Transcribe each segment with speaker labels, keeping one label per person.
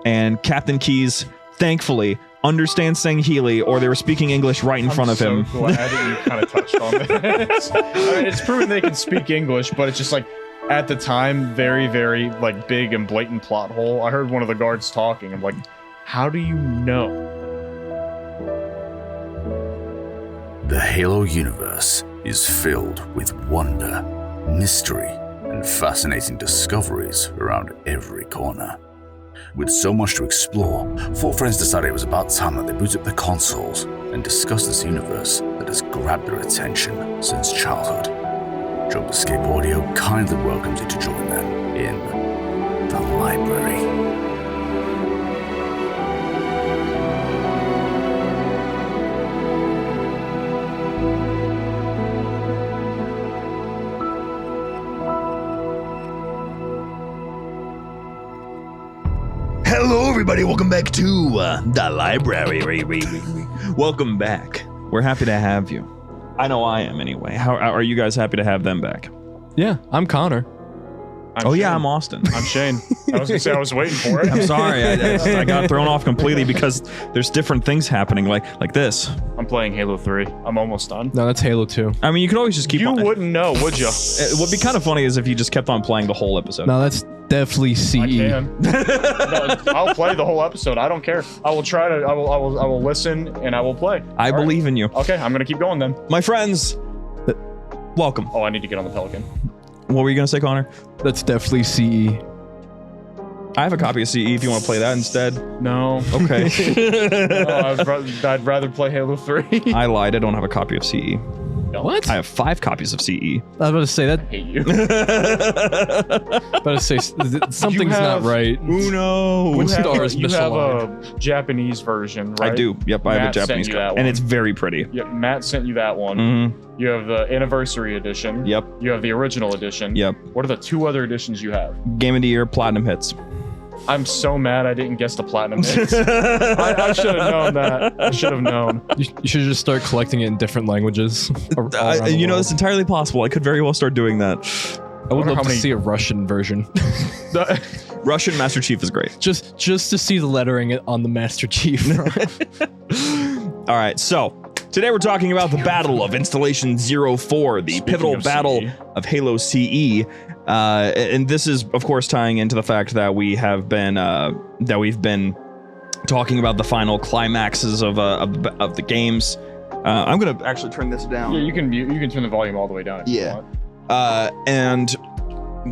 Speaker 1: and Captain Keys, thankfully, understands saying Healy, or they were speaking English right in front of him.
Speaker 2: I'm so glad that you kind of touched on this. I mean, it's proven they can speak English, but it's just like, at the time, very, very like big and blatant plot hole. I heard one of the guards talking. I'm like, how do you know?
Speaker 3: The Halo universe is filled with wonder, mystery, and fascinating discoveries around every corner. With so much to explore, four friends decided it was about time that they boot up their consoles and discuss this universe that has grabbed their attention since childhood. JumperScape Audio kindly welcomes you to join them in the library.
Speaker 1: Hello, everybody. Welcome back to the library. Welcome back. We're happy to have you. I know I am, anyway. How are you guys happy to have them back?
Speaker 4: Yeah, I'm Connor.
Speaker 1: Yeah, I'm Austin.
Speaker 2: I'm Shane. I was gonna say I was waiting for it.
Speaker 1: I'm sorry. I got thrown off completely because there's different things happening, like this.
Speaker 2: I'm playing Halo 3. I'm almost done.
Speaker 4: No, that's Halo 2.
Speaker 1: I mean, you can always just keep on.
Speaker 2: You wouldn't know, would you?
Speaker 1: It would be kind of funny is if you just kept on playing the whole episode.
Speaker 4: No, that's definitely CE.
Speaker 2: I can. No, I'll play the whole episode. I don't care. I will try to. I will listen and I will play.
Speaker 1: I believe in you.
Speaker 2: Okay, I'm gonna keep going then.
Speaker 1: My friends, welcome.
Speaker 2: Oh, I need to get on the Pelican.
Speaker 1: What were you gonna say, Connor?
Speaker 4: That's definitely CE.
Speaker 1: I have a copy of CE if you want to play that instead.
Speaker 2: No.
Speaker 1: Okay.
Speaker 2: No, I'd rather play Halo 3.
Speaker 1: I lied. I don't have a copy of CE.
Speaker 4: What?
Speaker 1: I have 5 copies of CE.
Speaker 4: I was about to say that.
Speaker 2: I hate you.
Speaker 4: About to say something's not right.
Speaker 1: Uno.
Speaker 4: When stars
Speaker 2: You have
Speaker 4: misaligned.
Speaker 2: a Japanese version, right?
Speaker 1: I do. Yep, I have a
Speaker 2: Matt sent
Speaker 1: Japanese
Speaker 2: you
Speaker 1: copy,
Speaker 2: that
Speaker 1: and
Speaker 2: one.
Speaker 1: it's very pretty.
Speaker 2: Yep, Matt sent you that one.
Speaker 1: Mm-hmm.
Speaker 2: You have the anniversary edition.
Speaker 1: Yep.
Speaker 2: You have the original edition.
Speaker 1: Yep.
Speaker 2: What are the 2 other editions you have?
Speaker 1: Game of the Year, Platinum Hits.
Speaker 2: I'm so mad I didn't guess the platinum hits. I should have known that. I should have known.
Speaker 4: You should just start collecting it in different languages.
Speaker 1: You know, it's entirely possible. I could very well start doing that.
Speaker 4: I would love
Speaker 2: how
Speaker 4: to
Speaker 2: many-
Speaker 4: see a Russian version.
Speaker 1: Russian Master Chief is great.
Speaker 4: just to see the lettering on the Master Chief.
Speaker 1: All right, so today we're talking about the Battle of Installation 04, the pivotal
Speaker 2: of
Speaker 1: battle
Speaker 2: CE.
Speaker 1: of Halo CE. And this is, of course, tying into the fact that we've been talking about the final climaxes of the games. I'm gonna actually turn this down.
Speaker 2: Yeah, you can turn the volume all the way down if you want.
Speaker 1: And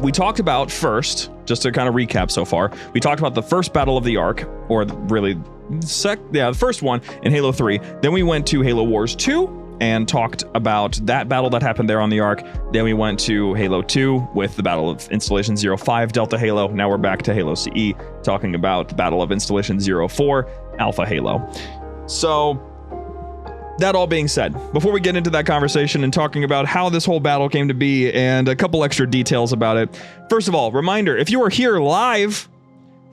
Speaker 1: we talked about first, just to kind of recap so far, we talked about the first battle of the Ark, or really, the first one in Halo 3. Then we went to Halo Wars 2 and talked about that battle that happened there on the Ark. Then we went to Halo 2 with the Battle of Installation 05, Delta Halo. Now we're back to Halo CE, talking about the Battle of Installation 04, Alpha Halo. So, that all being said, before we get into that conversation and talking about how this whole battle came to be and a couple extra details about it, first of all, reminder, if you are here live,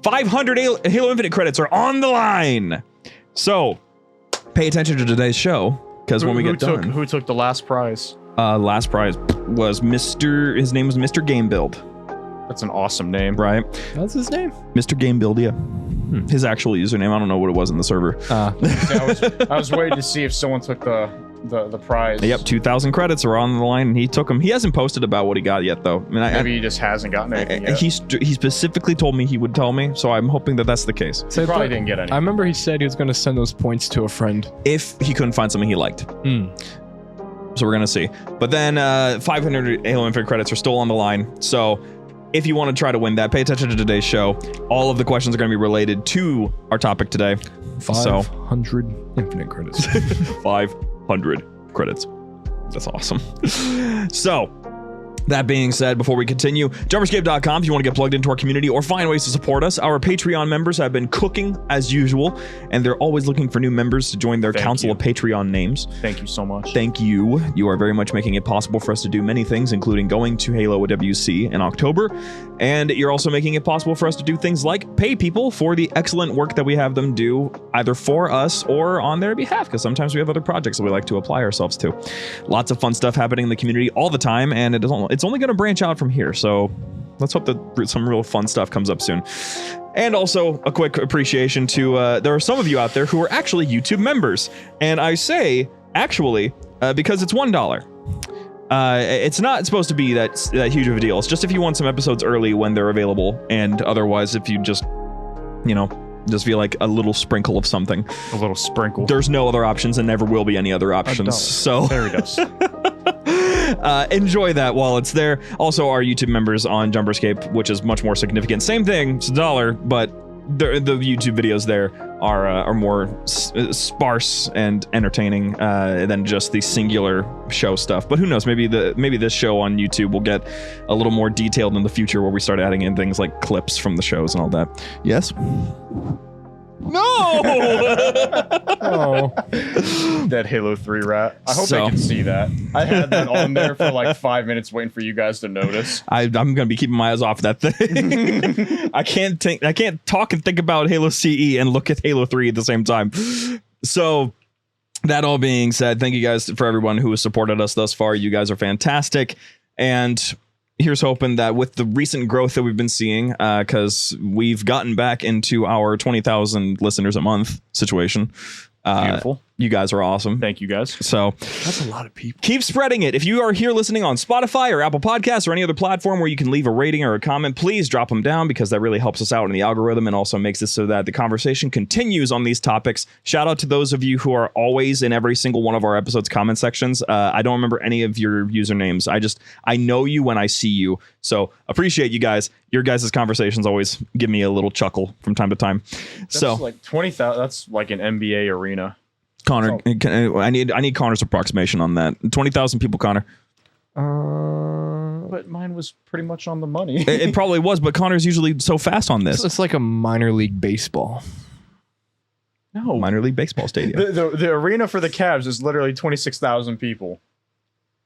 Speaker 1: 500 Halo Infinite credits are on the line. So, pay attention to today's show, because when we get done...
Speaker 2: Who took the last prize?
Speaker 1: Last prize was his name was Mr. Game Build,
Speaker 2: That's an awesome name.
Speaker 1: right?
Speaker 4: What's his name?
Speaker 1: Mr. Game Build, yeah. His actual username, I don't know what it was in the server.
Speaker 2: I was waiting to see if someone took the prize.
Speaker 1: Yep, 2,000 credits are on the line, and he took them. He hasn't posted about what he got yet, though. I mean,
Speaker 2: Maybe he just hasn't gotten anything yet.
Speaker 1: he specifically told me he would tell me, so I'm hoping that that's the case.
Speaker 2: He probably didn't get any.
Speaker 4: I remember he said he was going to send those points to a friend.
Speaker 1: If he couldn't find something he liked. So we're going to see. But then 500 Halo Infinite credits are still on the line, so if you want to try to win that, pay attention to today's show. All of the questions are going to be related to our topic today.
Speaker 4: 500 infinite credits.
Speaker 1: 500 credits. That's awesome. So, that being said, before we continue, JumperScape.com if you want to get plugged into our community or find ways to support us. Our Patreon members have been cooking as usual, and they're always looking for new members to join their council of Patreon names.
Speaker 2: Thank you so much.
Speaker 1: Thank you. You are very much making it possible for us to do many things, including going to Halo WC in October. And you're also making it possible for us to do things like pay people for the excellent work that we have them do, either for us or on their behalf, because sometimes we have other projects that we like to apply ourselves to. Lots of fun stuff happening in the community all the time, and it's only going to branch out from here. So let's hope that some real fun stuff comes up soon. And also a quick appreciation to there are some of you out there who are actually YouTube members, and I say actually because it's $1. It's not supposed to be that huge of a deal. It's just if you want some episodes early when they're available, and otherwise if you just, just feel like a little sprinkle of something.
Speaker 2: A little sprinkle.
Speaker 1: There's no other options and never will be any other options. So
Speaker 2: there it is.
Speaker 1: Enjoy that while it's there. Also, our YouTube members on JumperScape, which is much more significant. Same thing, it's $1, but the YouTube videos there are more sparse and entertaining than just the singular show stuff. But who knows? Maybe this show on YouTube will get a little more detailed in the future, where we start adding in things like clips from the shows and all that. Yes. No!
Speaker 2: Oh. That Halo 3 rat. I hope they can see that. I had that on there for like 5 minutes waiting for you guys to notice.
Speaker 1: I'm gonna be keeping my eyes off that thing. I can't talk and think about Halo CE and look at Halo 3 at the same time. So that all being said, thank you guys for everyone who has supported us thus far. You guys are fantastic. And here's hoping that with the recent growth that we've been seeing, because we've gotten back into our 20,000 listeners a month situation.
Speaker 2: Beautiful.
Speaker 1: You guys are awesome.
Speaker 2: Thank you guys.
Speaker 1: So
Speaker 4: That's a lot of people.
Speaker 1: keep spreading it. If you are here listening on Spotify or Apple Podcasts or any other platform where you can leave a rating or a comment, please drop them down, because that really helps us out in the algorithm and also makes it so that the conversation continues on these topics. Shout out to those of you who are always in every single one of our episodes comment sections. I don't remember any of your usernames. I know you when I see you. So appreciate you guys. Your guys' conversations always give me a little chuckle from time to time.
Speaker 2: That's like 20,000. That's like an NBA arena.
Speaker 1: Connor, I need Connor's approximation on that. 20,000 people, Connor.
Speaker 2: But mine was pretty much on the money.
Speaker 1: It probably was, but Connor's usually so fast on this.
Speaker 4: It's like a minor league baseball.
Speaker 2: No.
Speaker 1: Minor league baseball stadium.
Speaker 2: The arena for the Cavs is literally 26,000 people.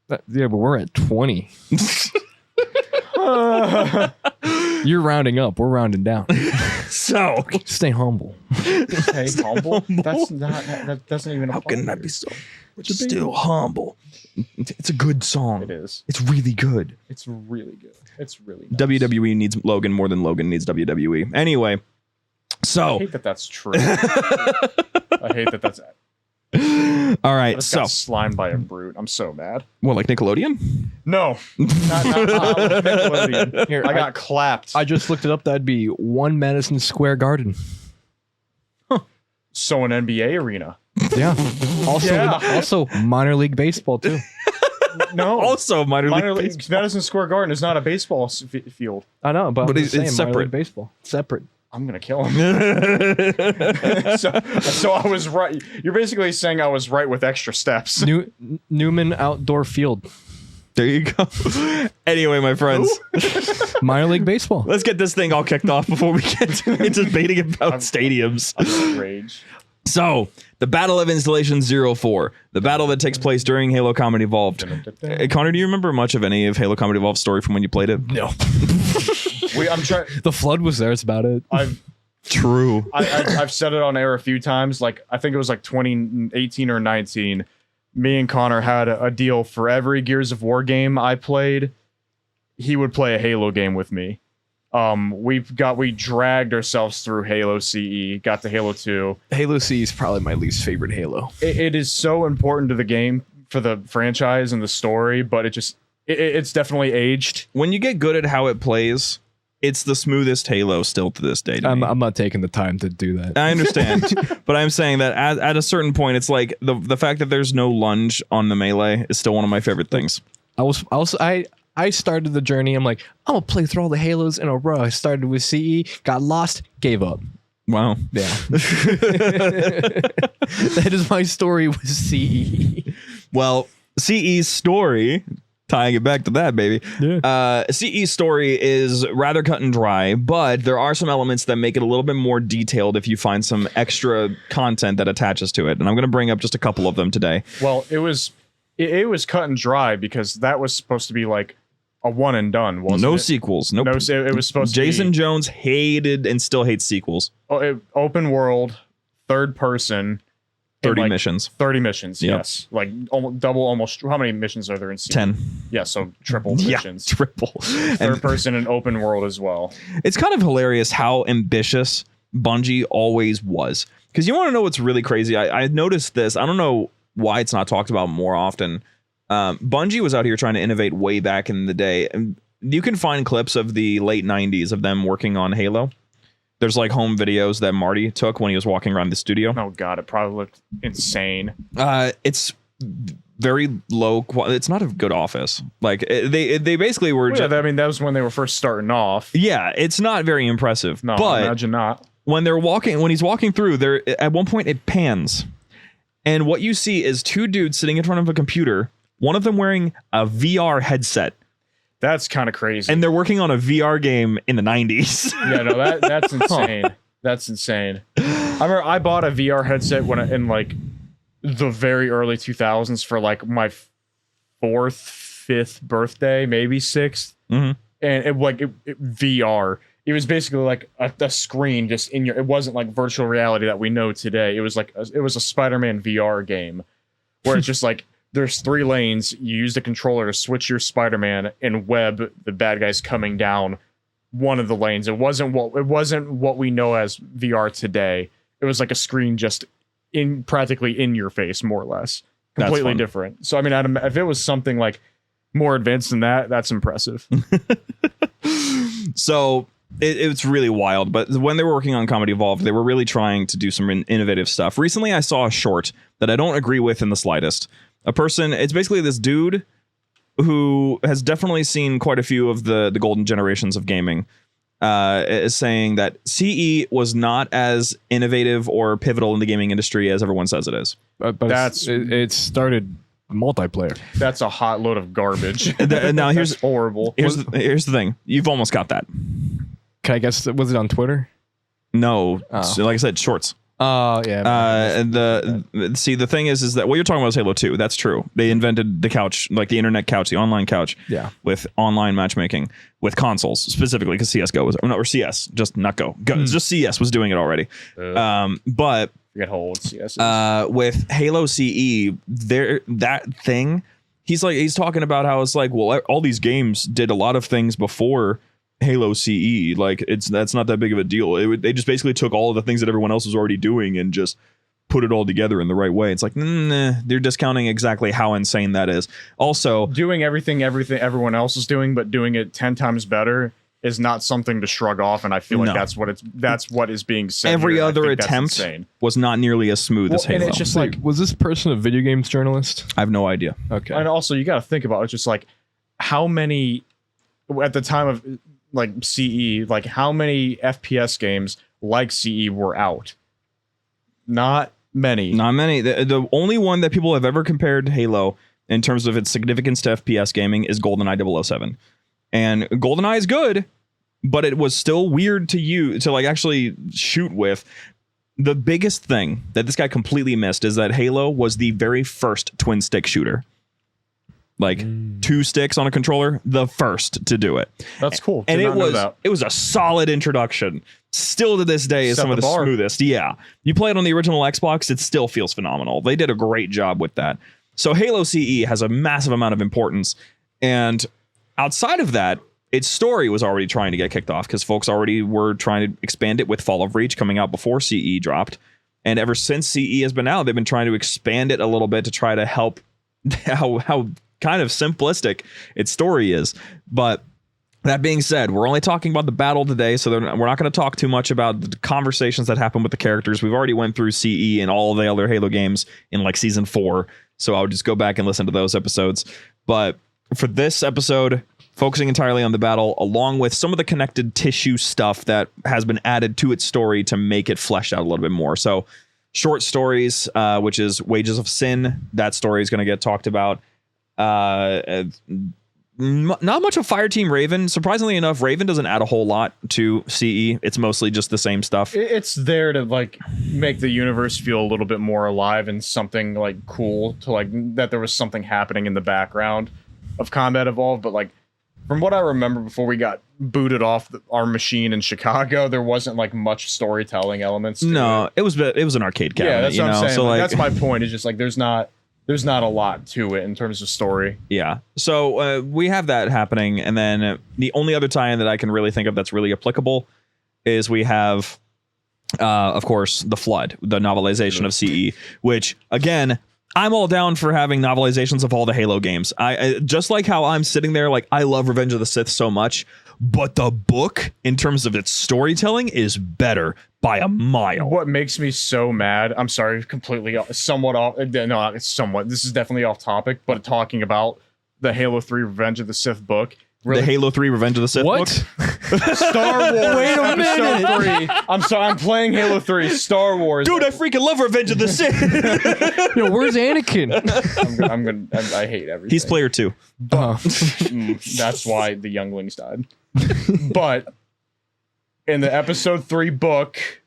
Speaker 4: Yeah, but we're at 20. You're rounding up. We're rounding down.
Speaker 1: So
Speaker 4: Stay humble.
Speaker 2: Okay, humble? That's not, that doesn't even
Speaker 1: how
Speaker 2: apply
Speaker 1: can that
Speaker 2: here.
Speaker 1: be so? It's still humble. It's a good song.
Speaker 2: It is.
Speaker 1: It's really good.
Speaker 2: It's really good. It's really nice.
Speaker 1: WWE needs Logan more than Logan needs WWE. Anyway,
Speaker 2: I
Speaker 1: so
Speaker 2: hate that that's true. I hate that that's...
Speaker 1: all
Speaker 2: I
Speaker 1: right.
Speaker 2: just
Speaker 1: So
Speaker 2: got slimed by a brute. I'm so mad.
Speaker 1: what, like Nickelodeon?
Speaker 2: No. Not Nickelodeon.
Speaker 4: Here,
Speaker 2: I got clapped.
Speaker 4: I just looked it up. That'd be 1 Madison Square Garden.
Speaker 2: So an NBA arena.
Speaker 4: Yeah. Also,
Speaker 2: Yeah.
Speaker 4: also minor league baseball too.
Speaker 2: No.
Speaker 1: Also minor league
Speaker 2: League
Speaker 1: baseball.
Speaker 2: Madison Square Garden is not a baseball field.
Speaker 4: I know, but,
Speaker 1: But
Speaker 4: I'm
Speaker 1: it's
Speaker 4: just saying, minor
Speaker 1: separate.
Speaker 4: league baseball. Separate.
Speaker 2: I'm gonna kill him. so I was right. You're basically saying I was right with extra steps.
Speaker 4: Newman Outdoor Field.
Speaker 1: There you go. Anyway, my friends,
Speaker 4: Minor league baseball.
Speaker 1: let's get this thing all kicked off before we get into debating about stadiums.
Speaker 2: I'm rage.
Speaker 1: So, the Battle of Installation 04, the battle that takes place during Halo Combat Evolved. Connor, do you remember much of any of Halo Combat Evolved story from when you played it?
Speaker 4: No.
Speaker 2: I'm trying.
Speaker 4: The flood was there. That's about it.
Speaker 1: True.
Speaker 2: I've said it on air a few times. Like I think it was like 2018 or 19. Me and Connor had a deal for every Gears of War game I played. He would play a Halo game with me. We dragged ourselves through Halo CE, got to Halo 2.
Speaker 4: Halo C is probably my least favorite Halo.
Speaker 2: It is so important to the game for the franchise and the story, but it's definitely aged.
Speaker 1: When you get good at how it plays, it's the smoothest Halo still to this day. To me.
Speaker 4: I'm not taking the time to do that.
Speaker 1: I understand, but I'm saying that at a certain point, it's like the fact that there's no lunge on the melee is still one of my favorite things.
Speaker 4: I started the journey. I'm like, I'm gonna play through all the Halos in a row. I started with CE, got lost, gave up.
Speaker 1: Wow.
Speaker 4: Yeah. That is my story with CE.
Speaker 1: Well, CE's story, tying it back to that, baby.
Speaker 4: Yeah.
Speaker 1: CE's story is rather cut and dry, but there are some elements that make it a little bit more detailed if you find some extra content that attaches to it. And I'm going to bring up just a couple of them today.
Speaker 2: Well, it was cut and dry because that was supposed to be like a one and done, wasn't
Speaker 1: No
Speaker 2: it?
Speaker 1: sequels. Nope.
Speaker 2: No, it was supposed
Speaker 1: Jason
Speaker 2: to be
Speaker 1: Jones hated and still hates sequels.
Speaker 2: open world, third person,
Speaker 1: 30
Speaker 2: like,
Speaker 1: missions.
Speaker 2: 30 missions,
Speaker 1: Yep.
Speaker 2: yes. Like almost. How many missions are there in CE?
Speaker 1: 10.
Speaker 2: Yeah, so triple
Speaker 1: Yeah,
Speaker 2: missions.
Speaker 1: triple.
Speaker 2: Third
Speaker 1: And
Speaker 2: person and open world as well.
Speaker 1: it's kind of hilarious how ambitious Bungie always was. Because you want to know what's really crazy? I noticed this. I don't know why it's not talked about more often. Bungie was out here trying to innovate way back in the day. And you can find clips of the late 90s of them working on Halo. There's like home videos that Marty took when he was walking around the studio.
Speaker 2: Oh god, it probably looked insane.
Speaker 1: It's very low quality. It's not a good office. Like they basically were
Speaker 2: Well,
Speaker 1: just,
Speaker 2: yeah, I mean that was when they were first starting off.
Speaker 1: yeah, it's not very impressive.
Speaker 2: No,
Speaker 1: but
Speaker 2: imagine not.
Speaker 1: when he's walking through there, at one point it pans, and what you see is two dudes sitting in front of a computer, one of them wearing a VR headset,
Speaker 2: That's kind of crazy.
Speaker 1: and they're working on a VR game in the 90s.
Speaker 2: Yeah, no, that's insane. That's insane. I remember I bought a VR headset in like the very early 2000s for like my 4th, 5th birthday, maybe 6th.
Speaker 1: Mhm.
Speaker 2: And it VR. It was basically like a screen just in your. It wasn't like virtual reality that we know today. It was like it was a Spider-Man VR game where it's just like there's 3 lanes. You use the controller to switch your Spider-Man and web the bad guys coming down one of the lanes. It wasn't what we know as VR today. It was like a screen just practically in your face, more or less.
Speaker 1: That's
Speaker 2: Completely
Speaker 1: fun.
Speaker 2: different. So I mean, if it was something like more advanced than that, that's impressive.
Speaker 1: So it's really wild. But when they were working on Comedy Evolved, they were really trying to do some innovative stuff. Recently, I saw a short that I don't agree with in the slightest. It's basically this dude who has definitely seen quite a few of the golden generations of gaming, is saying that CE was not as innovative or pivotal in the gaming industry as everyone says it is.
Speaker 4: But
Speaker 2: That's-
Speaker 4: it started multiplayer.
Speaker 2: That's a hot load of garbage.
Speaker 1: Now here's
Speaker 2: That's horrible.
Speaker 1: here's the thing. You've almost got that.
Speaker 4: Can I guess? Was it on Twitter?
Speaker 1: No,
Speaker 4: Oh.
Speaker 1: so like I said, shorts.
Speaker 4: Oh yeah.
Speaker 1: The thing is that what you're talking about is Halo 2. That's true. They invented the couch, like the internet couch, the online couch.
Speaker 4: Yeah.
Speaker 1: With online matchmaking with consoles specifically because CS:GO was or CS, just not Go. Just CS was doing it already. But
Speaker 2: Forget how old CS is.
Speaker 1: with Halo CE, that thing, he's talking about how it's like, well, all these games did a lot of things before Halo CE. Like that's not that big of a deal. They just basically took all of the things that everyone else was already doing and just put it all together in the right way. It's like, nah, they're discounting exactly how insane that is. Also,
Speaker 2: Doing everything everyone else is doing, but doing it 10 times better is not something to shrug off. And I feel like
Speaker 1: No.
Speaker 2: that's what is being said.
Speaker 1: every
Speaker 2: here, and I
Speaker 1: other
Speaker 2: think that's
Speaker 1: attempt
Speaker 2: insane.
Speaker 1: was not nearly as smooth as
Speaker 2: Well, and
Speaker 1: Halo.
Speaker 2: it's just
Speaker 4: So,
Speaker 2: like,
Speaker 4: was this person a video games journalist?
Speaker 1: I have no idea.
Speaker 4: Okay.
Speaker 2: and also you got to think about it. It's just like how many at the time of like CE, like how many FPS games like CE were out? Not many.
Speaker 1: Not many. The only one that people have ever compared Halo in terms of its significance to FPS gaming is GoldenEye 007. And GoldenEye is good, but it was still weird to like actually shoot with. The biggest thing that this guy completely missed is that Halo was the very first twin stick shooter. Like 2 sticks on a controller, the first to do it.
Speaker 2: That's cool.
Speaker 1: And
Speaker 2: Did not know that.
Speaker 1: it was a solid introduction. Still to this day is
Speaker 2: Set
Speaker 1: some of
Speaker 2: the
Speaker 1: the
Speaker 2: bar.
Speaker 1: smoothest. Yeah. You play it on the original Xbox, it still feels phenomenal. They did a great job with that. So Halo CE has a massive amount of importance. And outside of that, its story was already trying to get kicked off because folks already were trying to expand it with Fall of Reach coming out before CE dropped. And ever since CE has been out, they've been trying to expand it a little bit to try to help how kind of simplistic its story is. But that being said, we're only talking about the battle today, so we're not going to talk too much about the conversations that happen with the characters. We've already went through CE and all of the other Halo games in like season 4, so I would just go back and listen to those episodes. But for this episode, focusing entirely on the battle, along with some of the connected tissue stuff that has been added to its story to make it fleshed out a little bit more. So short stories, which is Wages of Sin, that story is going to get talked about. Not much of Fireteam Raven. Surprisingly enough, Raven doesn't add a whole lot to CE. It's mostly just the same stuff.
Speaker 2: It's there to like make the universe feel a little bit more alive and something like cool to like that there was something happening in the background of Combat Evolved, but like From what I remember, before we got booted off our machine in Chicago, there wasn't like much storytelling elements. To
Speaker 1: it was an arcade cabinet.
Speaker 2: Yeah, that's what I'm saying.
Speaker 1: So like,
Speaker 2: that's my point. It's just like there's not a lot to it in terms of story.
Speaker 1: Yeah. So we have that happening, and then the only other tie-in that I can really think of that's really applicable is we have, of course, The Flood, the novelization of CE, which again, I'm all down for having novelizations of all the Halo games. I just like how I'm sitting there, like I love Revenge of the Sith so much, but the book, in terms of its storytelling, is better by a mile.
Speaker 2: What makes me so mad, I'm sorry, somewhat off. No, it's somewhat. This is definitely off topic, but talking about the Halo 3 Revenge of the Sith book.
Speaker 1: Really? The Halo 3 Revenge of the Sith book?
Speaker 2: Star Wars
Speaker 4: Wait a
Speaker 2: Episode
Speaker 4: minute.
Speaker 2: 3. I'm sorry, I'm playing Halo 3. Star Wars.
Speaker 1: Dude, I freaking love Revenge of the Sith.
Speaker 4: Yo, where's Anakin?
Speaker 2: I hate everything.
Speaker 1: He's player 2.
Speaker 2: That's why the younglings died. But in the Episode 3 book,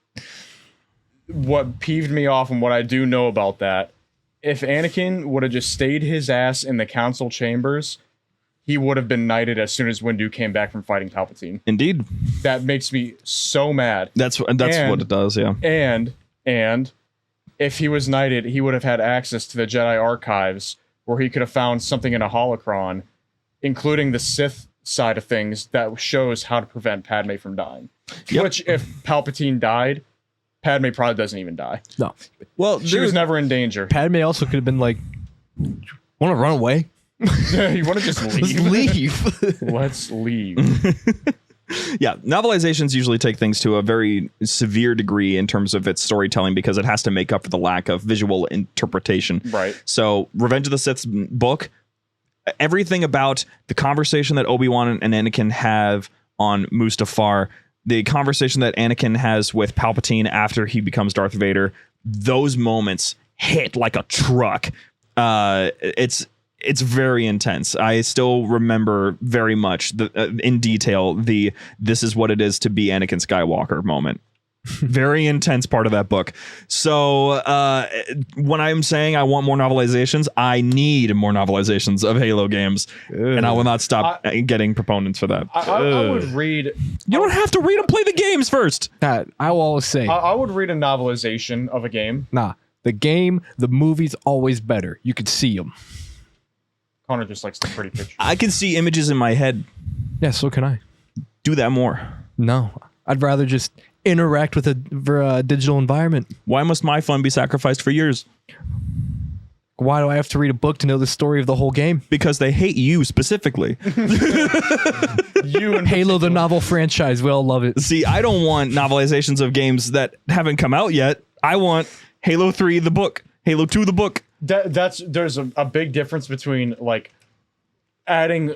Speaker 2: what peeved me off and what I do know about that, if Anakin would have just stayed his ass in the council chambers, he would have been knighted as soon as Windu came back from fighting Palpatine.
Speaker 1: Indeed.
Speaker 2: That makes me so mad.
Speaker 1: That's what it does, yeah.
Speaker 2: And if he was knighted, he would have had access to the Jedi archives where he could have found something in a holocron, including the Sith side of things that shows how to prevent Padme from dying.
Speaker 1: Yep.
Speaker 2: Which, if Palpatine died, Padme probably doesn't even die.
Speaker 4: No.
Speaker 1: Well,
Speaker 2: She was never in danger.
Speaker 4: Padme also could have been like, want to run away?
Speaker 2: You want to just
Speaker 4: Let's
Speaker 2: leave?
Speaker 4: leave.
Speaker 2: Let's leave.
Speaker 1: Yeah, novelizations usually take things to a very severe degree in terms of its storytelling because it has to make up for the lack of visual interpretation.
Speaker 2: Right.
Speaker 1: So, Revenge of the Sith's book, everything about the conversation that Obi-Wan and Anakin have on Mustafar, the conversation that Anakin has with Palpatine after he becomes Darth Vader, those moments hit like a truck. It's very intense. I still remember very much in detail the "this is what it is to be Anakin Skywalker" moment. Very intense part of that book. So when I'm saying I want more novelizations, I need more novelizations of Halo games, and I will not stop getting proponents for that.
Speaker 2: I would read.
Speaker 1: You don't have to read and play the games first.
Speaker 4: I will always say,
Speaker 2: I would read a novelization of a game.
Speaker 4: nah, the game, the movie's always better. You could see them.
Speaker 2: Connor just likes the pretty pictures.
Speaker 1: I can see images in my head.
Speaker 4: Yeah, so can I.
Speaker 1: Do that more.
Speaker 4: No, I'd rather just interact with a digital environment.
Speaker 1: Why must my fun be sacrificed for yours?
Speaker 4: Why do I have to read a book to know the story of the whole game?
Speaker 1: Because they hate you specifically.
Speaker 2: You and
Speaker 4: Halo, the novel franchise, we all love it.
Speaker 1: See, I don't want novelizations of games that haven't come out yet. I want Halo 3 the book, Halo 2 the book.
Speaker 2: There's a big difference between like adding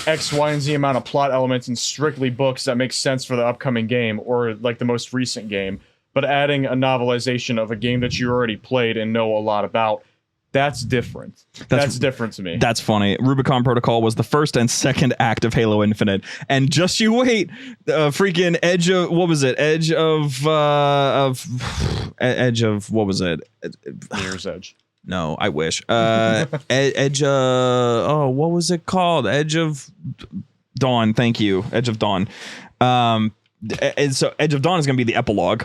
Speaker 2: X, Y, and Z amount of plot elements in strictly books that make sense for the upcoming game or like the most recent game, but adding a novelization of a game that you already played and know a lot about. That's different. That's different to me.
Speaker 1: That's funny. Rubicon Protocol was the first and second act of Halo Infinite, and just you wait, freaking Edge of what was it? Edge of what was it?
Speaker 2: Mirror's Edge.
Speaker 1: No, I wish. Edge. What was it called? Edge of Dawn. Thank you, Edge of Dawn. And so Edge of Dawn is going to be the epilogue,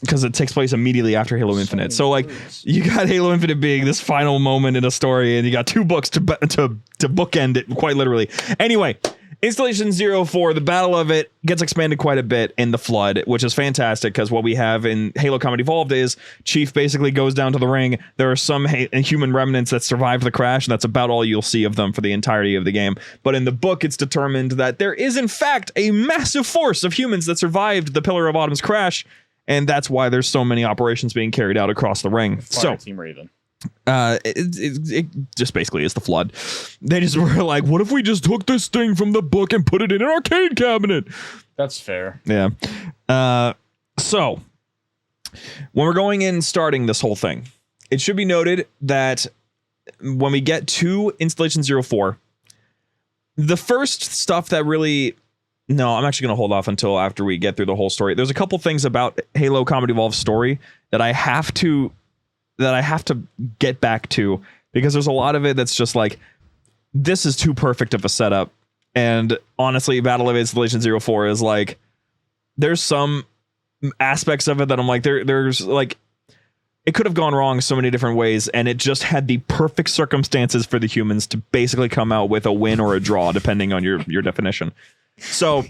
Speaker 1: because it takes place immediately after Halo Infinite. So like you got Halo Infinite being this final moment in a story, and you got 2 books to bookend it quite literally. Anyway, Installation 04, the battle of it gets expanded quite a bit in The Flood, which is fantastic because what we have in Halo Combat Evolved is Chief basically goes down to the ring. There are some human remnants that survived the crash, and that's about all you'll see of them for the entirety of the game. But in the book, it's determined that there is in fact a massive force of humans that survived the Pillar of Autumn's crash, and that's why there's so many operations being carried out across the ring. So
Speaker 2: Team Raven.
Speaker 1: It just basically is The Flood. They just were like, what if we just took this thing from the book and put it in an arcade cabinet?
Speaker 2: That's fair.
Speaker 1: Yeah. So when we're going in starting this whole thing, it should be noted that when we get to Installation 04, the first stuff that really... No, I'm actually going to hold off until after we get through the whole story. There's a couple things about Halo Combat Evolved story that I have to get back to, because there's a lot of it that's just like, this is too perfect of a setup And honestly, Battle of Installation 04 is like, there's some aspects of it that I'm like, there's like, it could have gone wrong so many different ways, and it just had the perfect circumstances for the humans to basically come out with a win or a draw, depending on your definition. So,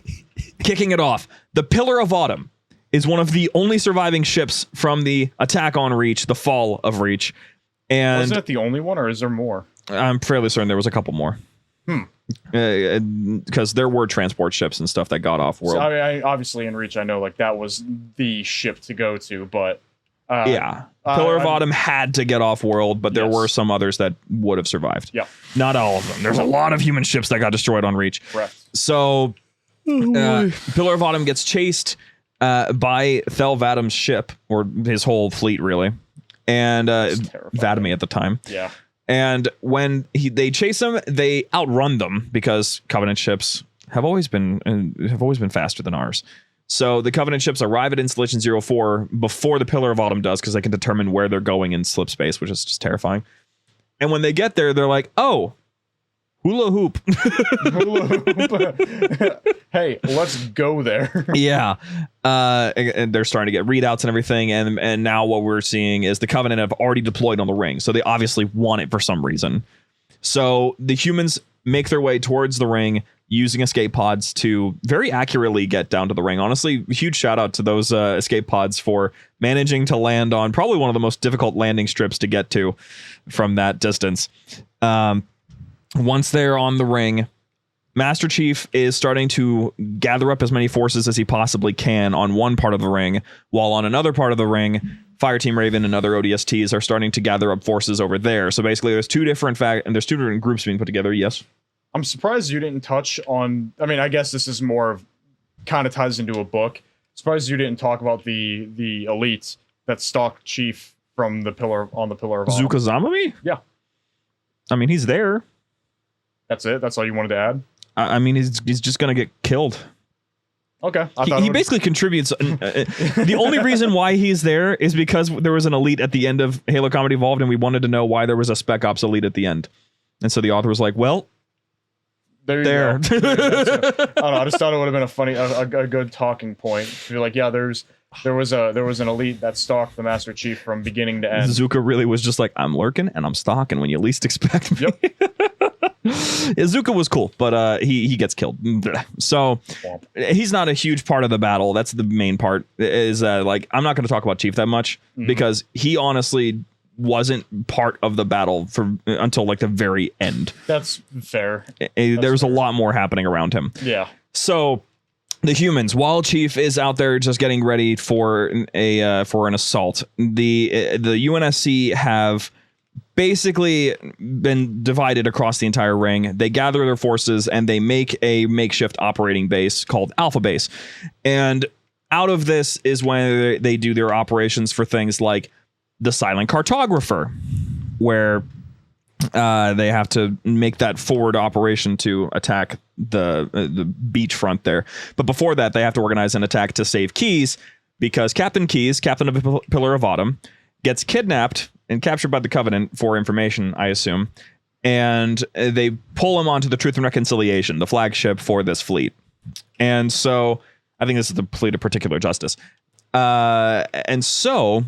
Speaker 1: kicking it off, the Pillar of Autumn is one of the only surviving ships from the attack on Reach, the fall of Reach. And
Speaker 2: wasn't it the only one, or is there more?
Speaker 1: I'm fairly certain there was a couple more. Because there were transport ships and stuff that got off world.
Speaker 2: So, I mean, obviously in Reach, I know like that was the ship to go to, but
Speaker 1: yeah, Pillar of Autumn had to get off world, but there were some others that would have survived.
Speaker 2: Yeah,
Speaker 1: not all of them. There's a lot of human ships that got destroyed on Reach.
Speaker 2: Correct.
Speaker 1: So Pillar of Autumn gets chased by Thel Vadam's ship, or his whole fleet, really, and Vadame at the time.
Speaker 2: Yeah.
Speaker 1: And when they chase him, they outrun them because Covenant ships have always been faster than ours. So the Covenant ships arrive at Installation 04 before the Pillar of Autumn does, because they can determine where they're going in slip space, which is just terrifying. And when they get there, they're like, "Oh, hula hoop."
Speaker 2: Hula hoop. Hey, let's go there.
Speaker 1: Yeah. And they're starting to get readouts and everything. And now what we're seeing is the Covenant have already deployed on the ring. So they obviously want it for some reason. So the humans make their way towards the ring using escape pods to very accurately get down to the ring. Honestly, huge shout out to those escape pods for managing to land on probably one of the most difficult landing strips to get to from that distance. Once they're on the ring, Master Chief is starting to gather up as many forces as he possibly can on one part of the ring, while on another part of the ring, Fireteam Raven and other ODSTs are starting to gather up forces over there. So basically, there's two different groups being put together. Yes.
Speaker 2: I'm surprised you didn't touch on. I mean, I guess this is more of kind of ties into a book. Surprised you didn't talk about the elites that stalked Chief from the Pillar of Autumn.
Speaker 1: Zuka Zamami?
Speaker 2: Yeah.
Speaker 1: I mean, he's there.
Speaker 2: That's it. That's all you wanted to add.
Speaker 1: I mean, he's just gonna get killed.
Speaker 2: Okay.
Speaker 1: He basically contributes. The only reason why he's there is because there was an elite at the end of Halo Combat Evolved, and we wanted to know why there was a Spec Ops elite at the end. And so the author was like, "Well,
Speaker 2: there you go." I don't know. I just thought it would have been a funny, a good talking point. To be like, yeah, there was an elite that stalked the Master Chief from beginning to end.
Speaker 1: Zuka really was just like, "I'm lurking and I'm stalking when you least expect me." Yep. Yeah, Zuka was cool, but he gets killed. So he's not a huge part of the battle. That's the main part. Is like, I'm not going to talk about Chief that much because he honestly wasn't part of the battle until like the very end.
Speaker 2: That's fair.
Speaker 1: There's a lot more happening around him.
Speaker 2: Yeah.
Speaker 1: So the humans, while Chief is out there just getting ready for an assault, the UNSC have basically been divided across the entire ring. They gather their forces and they make a makeshift operating base called Alpha Base. And out of this is when they do their operations for things like the Silent Cartographer, where they have to make that forward operation to attack the beachfront there. But before that, they have to organize an attack to save Keyes, because Captain Keyes, captain of the Pillar of Autumn, gets kidnapped and captured by the Covenant for information, I assume. And they pull him onto the Truth and Reconciliation, the flagship for this fleet. And so I think this is the fleet of Particular Justice. And so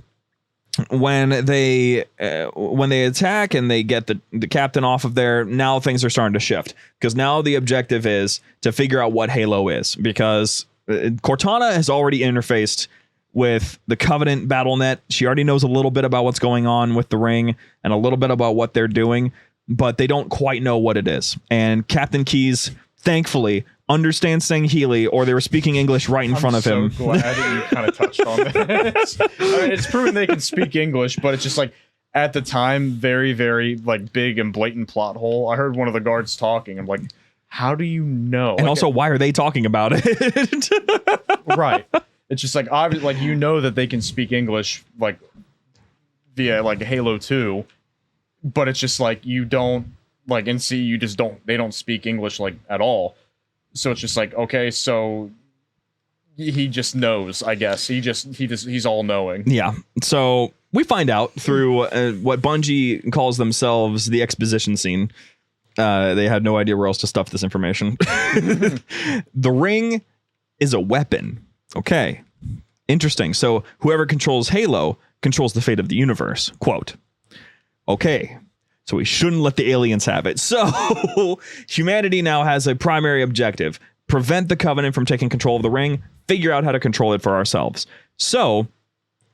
Speaker 1: when they attack and they get the captain off of there, now things are starting to shift, because now the objective is to figure out what Halo is, because Cortana has already interfaced with the Covenant BattleNet. She already knows a little bit about what's going on with the ring and a little bit about what they're doing, but they don't quite know what it is. And Captain Keyes, thankfully, understands Sangheili, or they were speaking English right in front of him.
Speaker 2: I'm so glad that you kind of touched on this. I mean, it's proven they can speak English, but it's just like, at the time, very, very like big and blatant plot hole. I heard one of the guards talking. I'm like, how do you know?
Speaker 1: And like, also, why are they talking about it?
Speaker 2: Right. It's just like, obviously, like, you know that they can speak English like via like Halo 2, but it's just like, you don't, like in C, you just don't, they don't speak English like at all. So it's just like, okay, so he just knows, I guess. He's all knowing.
Speaker 1: Yeah. So we find out through what Bungie calls themselves the exposition scene. They had no idea where else to stuff this information. The ring is a weapon. Okay. Interesting. So whoever controls Halo controls the fate of the universe. Quote. Okay. So we shouldn't let the aliens have it. So humanity now has a primary objective. Prevent the Covenant from taking control of the ring. Figure out how to control it for ourselves. So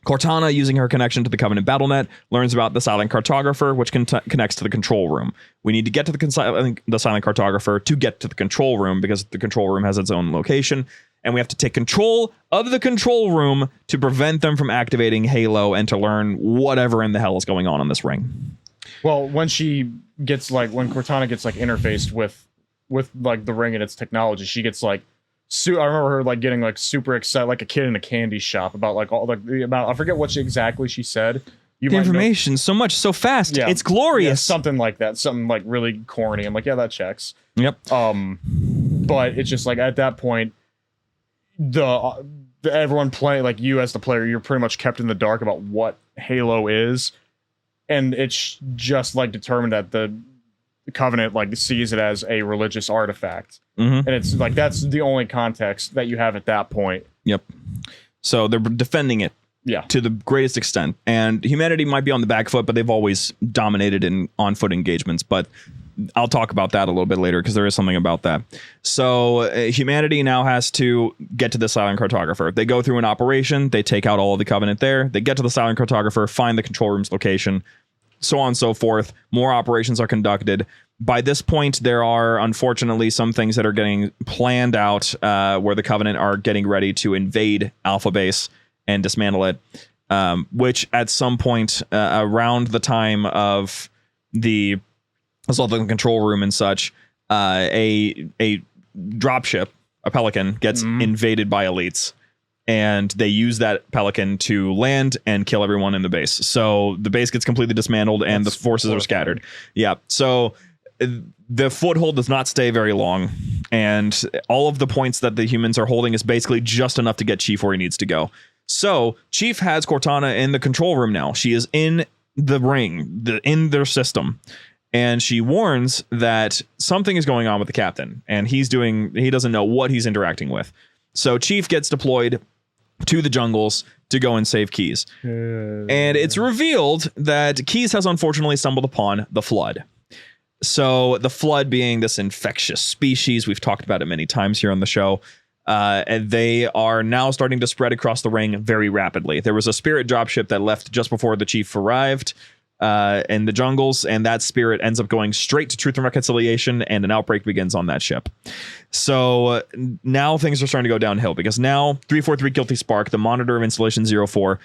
Speaker 1: Cortana, using her connection to the Covenant BattleNet, learns about the Silent Cartographer, which connects to the control room. We need to get to the Silent Cartographer to get to the control room because the control room has its own location. And we have to take control of the control room to prevent them from activating Halo and to learn whatever in the hell is going on this ring.
Speaker 2: Well, when Cortana gets like interfaced with like the ring and its technology, she gets like I remember her like getting like super excited, like a kid in a candy shop about like all like the amount. I forget what exactly she said.
Speaker 1: The information so much so fast. Yeah. It's glorious.
Speaker 2: Yeah, something like that. Something like really corny. I'm like, yeah, that checks.
Speaker 1: Yep.
Speaker 2: But it's just like at that point, everyone playing, like you as the player, you're pretty much kept in the dark about what Halo is, and it's just like determined that the Covenant like sees it as a religious artifact, and it's like that's the only context that you have at that point.
Speaker 1: Yep. So they're defending it, to the greatest extent, and humanity might be on the back foot, but they've always dominated in on-foot engagements. But I'll talk about that a little bit later because there is something about that. So humanity now has to get to the Silent Cartographer. They go through an operation. They take out all of the Covenant there. They get to the Silent Cartographer, find the control room's location, so on and so forth. More operations are conducted. By this point, there are unfortunately some things that are getting planned out where the Covenant are getting ready to invade Alpha Base and dismantle it, which at some point around the time of the assault on the control room and such, a dropship, a Pelican, gets invaded by elites. And they use that Pelican to land and kill everyone in the base. So the base gets completely dismantled and the forces are scattered. Yeah. So the foothold does not stay very long. And all of the points that the humans are holding is basically just enough to get Chief where he needs to go. So Chief has Cortana in the control room now. She is in the ring, in their system. And she warns that something is going on with the captain. And he doesn't know what he's interacting with. So Chief gets deployed to the jungles to go and save Keyes. And it's revealed that Keyes has unfortunately stumbled upon the Flood. So the Flood being this infectious species, we've talked about it many times here on the show, and they are now starting to spread across the ring very rapidly. There was a spirit dropship that left just before the Chief arrived in the jungles, and that spirit ends up going straight to Truth and Reconciliation, and an outbreak begins on that ship. So now things are starting to go downhill because now 343 Guilty Spark, the monitor of Installation 04,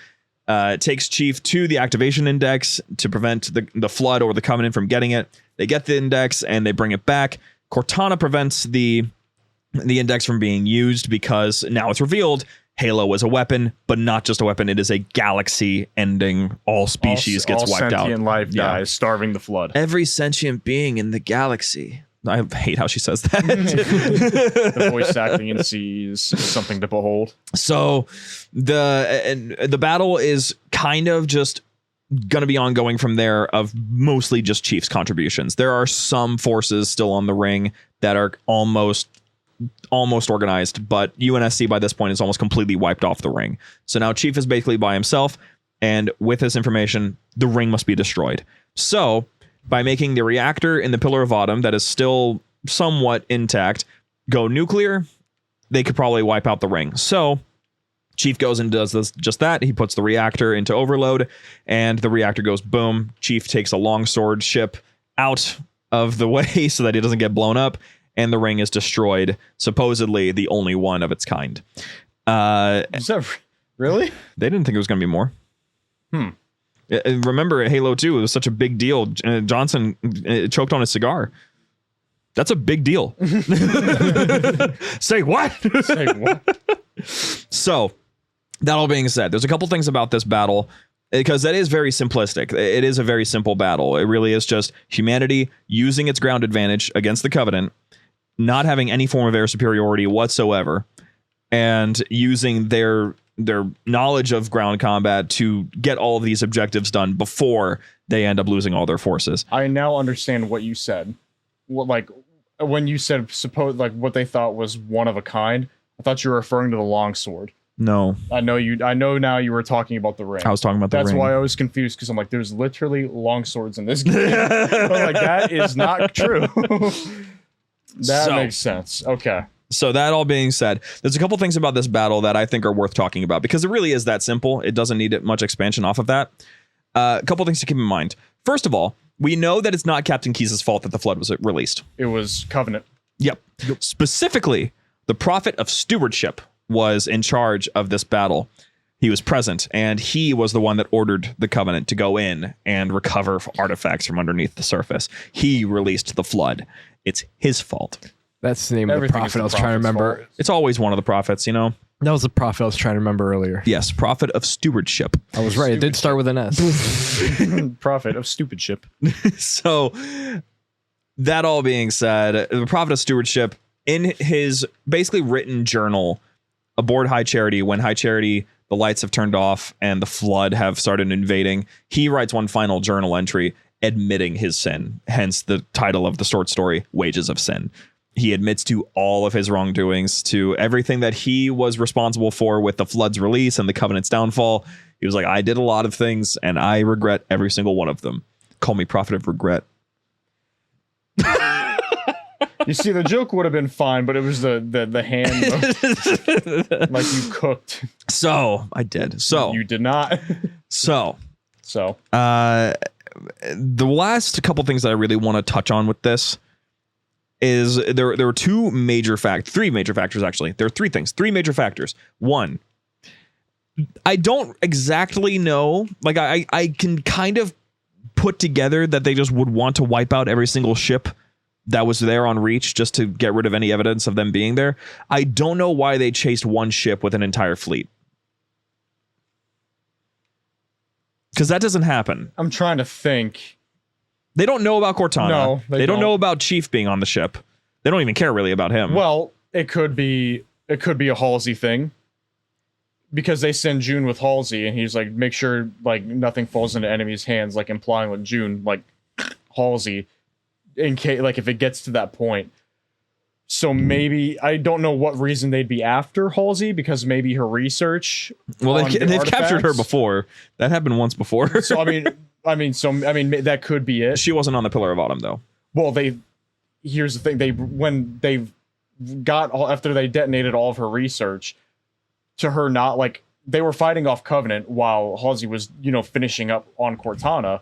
Speaker 1: takes Chief to the activation index to prevent the Flood or the Covenant from getting it. They get the index and they bring it back. Cortana prevents the index from being used because now it's revealed Halo is a weapon, but not just a weapon. It is a galaxy ending. All species gets wiped out.
Speaker 2: All sentient life dies, starving the Flood.
Speaker 1: Every sentient being in the galaxy. I hate how she says that.
Speaker 2: The voice acting in C is something to behold.
Speaker 1: So the battle is kind of just going to be ongoing from there, of mostly just Chief's contributions. There are some forces still on the ring that are almost organized, but UNSC by this point is almost completely wiped off the ring. So now Chief is basically by himself, and with this information, the ring must be destroyed. So by making the reactor in the Pillar of Autumn that is still somewhat intact go nuclear, they could probably wipe out the ring. So Chief goes and does just that. He puts the reactor into overload, and the reactor goes boom. Chief takes a longsword ship out of the way so that it doesn't get blown up, and the ring is destroyed, supposedly the only one of its kind.
Speaker 2: Is that really?
Speaker 1: They didn't think it was going to be more. Remember, Halo 2, it was such a big deal. Johnson choked on his cigar. That's a big deal. Say what?
Speaker 2: Say what?
Speaker 1: So, that all being said, there's a couple things about this battle, because that is very simplistic. It is a very simple battle. It really is just humanity using its ground advantage against the Covenant, not having any form of air superiority whatsoever, and using their knowledge of ground combat to get all of these objectives done before they end up losing all their forces.
Speaker 2: I now understand what you said like when you said suppose like what they thought was one of a kind, I thought you were referring to the longsword.
Speaker 1: No,
Speaker 2: I know now you were talking about the ring.
Speaker 1: I was talking about the ring.
Speaker 2: That's why I was confused, because I'm like, there's literally longswords in this game. I'm like, that is not true. That makes sense. Okay.
Speaker 1: So that all being said, there's a couple things about this battle that I think are worth talking about, because it really is that simple. It doesn't need much expansion off of that. A couple things to keep in mind. First of all, we know that it's not Captain Keyes' fault that the flood was released.
Speaker 2: It was Covenant.
Speaker 1: Yep. Specifically, the Prophet of Stewardship was in charge of this battle. He was present, and he was the one that ordered the Covenant to go in and recover artifacts from underneath the surface. He released the flood. It's his fault.
Speaker 4: That's the name of the prophet I was trying to remember.
Speaker 2: Fault.
Speaker 1: It's always one of the prophets, you know?
Speaker 4: That was the prophet I was trying to remember earlier.
Speaker 1: Yes, Prophet of Stewardship.
Speaker 4: I was right. It did start with an S.
Speaker 2: Prophet of Stupid Ship.
Speaker 1: So, that all being said, the Prophet of Stewardship, in his basically written journal aboard High Charity, when High Charity, the lights have turned off and the flood have started invading, he writes one final journal entry admitting his sin. Hence the title of the short story, Wages of Sin. He admits to all of his wrongdoings, to everything that he was responsible for with the flood's release and the Covenant's downfall. He was like, I did a lot of things and I regret every single one of them. Call me Prophet of Regret.
Speaker 2: You see, the joke would have been fine, but it was the hand like you cooked.
Speaker 1: So I did. So
Speaker 2: you did not.
Speaker 1: So
Speaker 2: the
Speaker 1: last couple things that I really want to touch on with this is there were three major factors, actually. There are three major factors. One, I don't exactly know, like I can kind of put together that they just would want to wipe out every single ship that was there on Reach just to get rid of any evidence of them being there. I don't know why they chased one ship with an entire fleet. Because that doesn't happen.
Speaker 2: I'm trying to think.
Speaker 1: They don't know about Cortana.
Speaker 2: No,
Speaker 1: they don't know about Chief being on the ship. They don't even care really about him.
Speaker 2: Well, it could be a Halsey thing, because they send June with Halsey, and he's like, make sure like nothing falls into enemies' hands, like implying with June, like Halsey, in case like if it gets to that point. So maybe I don't know what reason they'd be after Halsey, because maybe her research.
Speaker 1: Well, they've captured her before. That happened once before.
Speaker 2: So I mean, that could be it.
Speaker 1: She wasn't on the Pillar of Autumn though.
Speaker 2: Well, here's the thing. After they detonated all of her research, to her not like they were fighting off Covenant while Halsey was, finishing up on Cortana.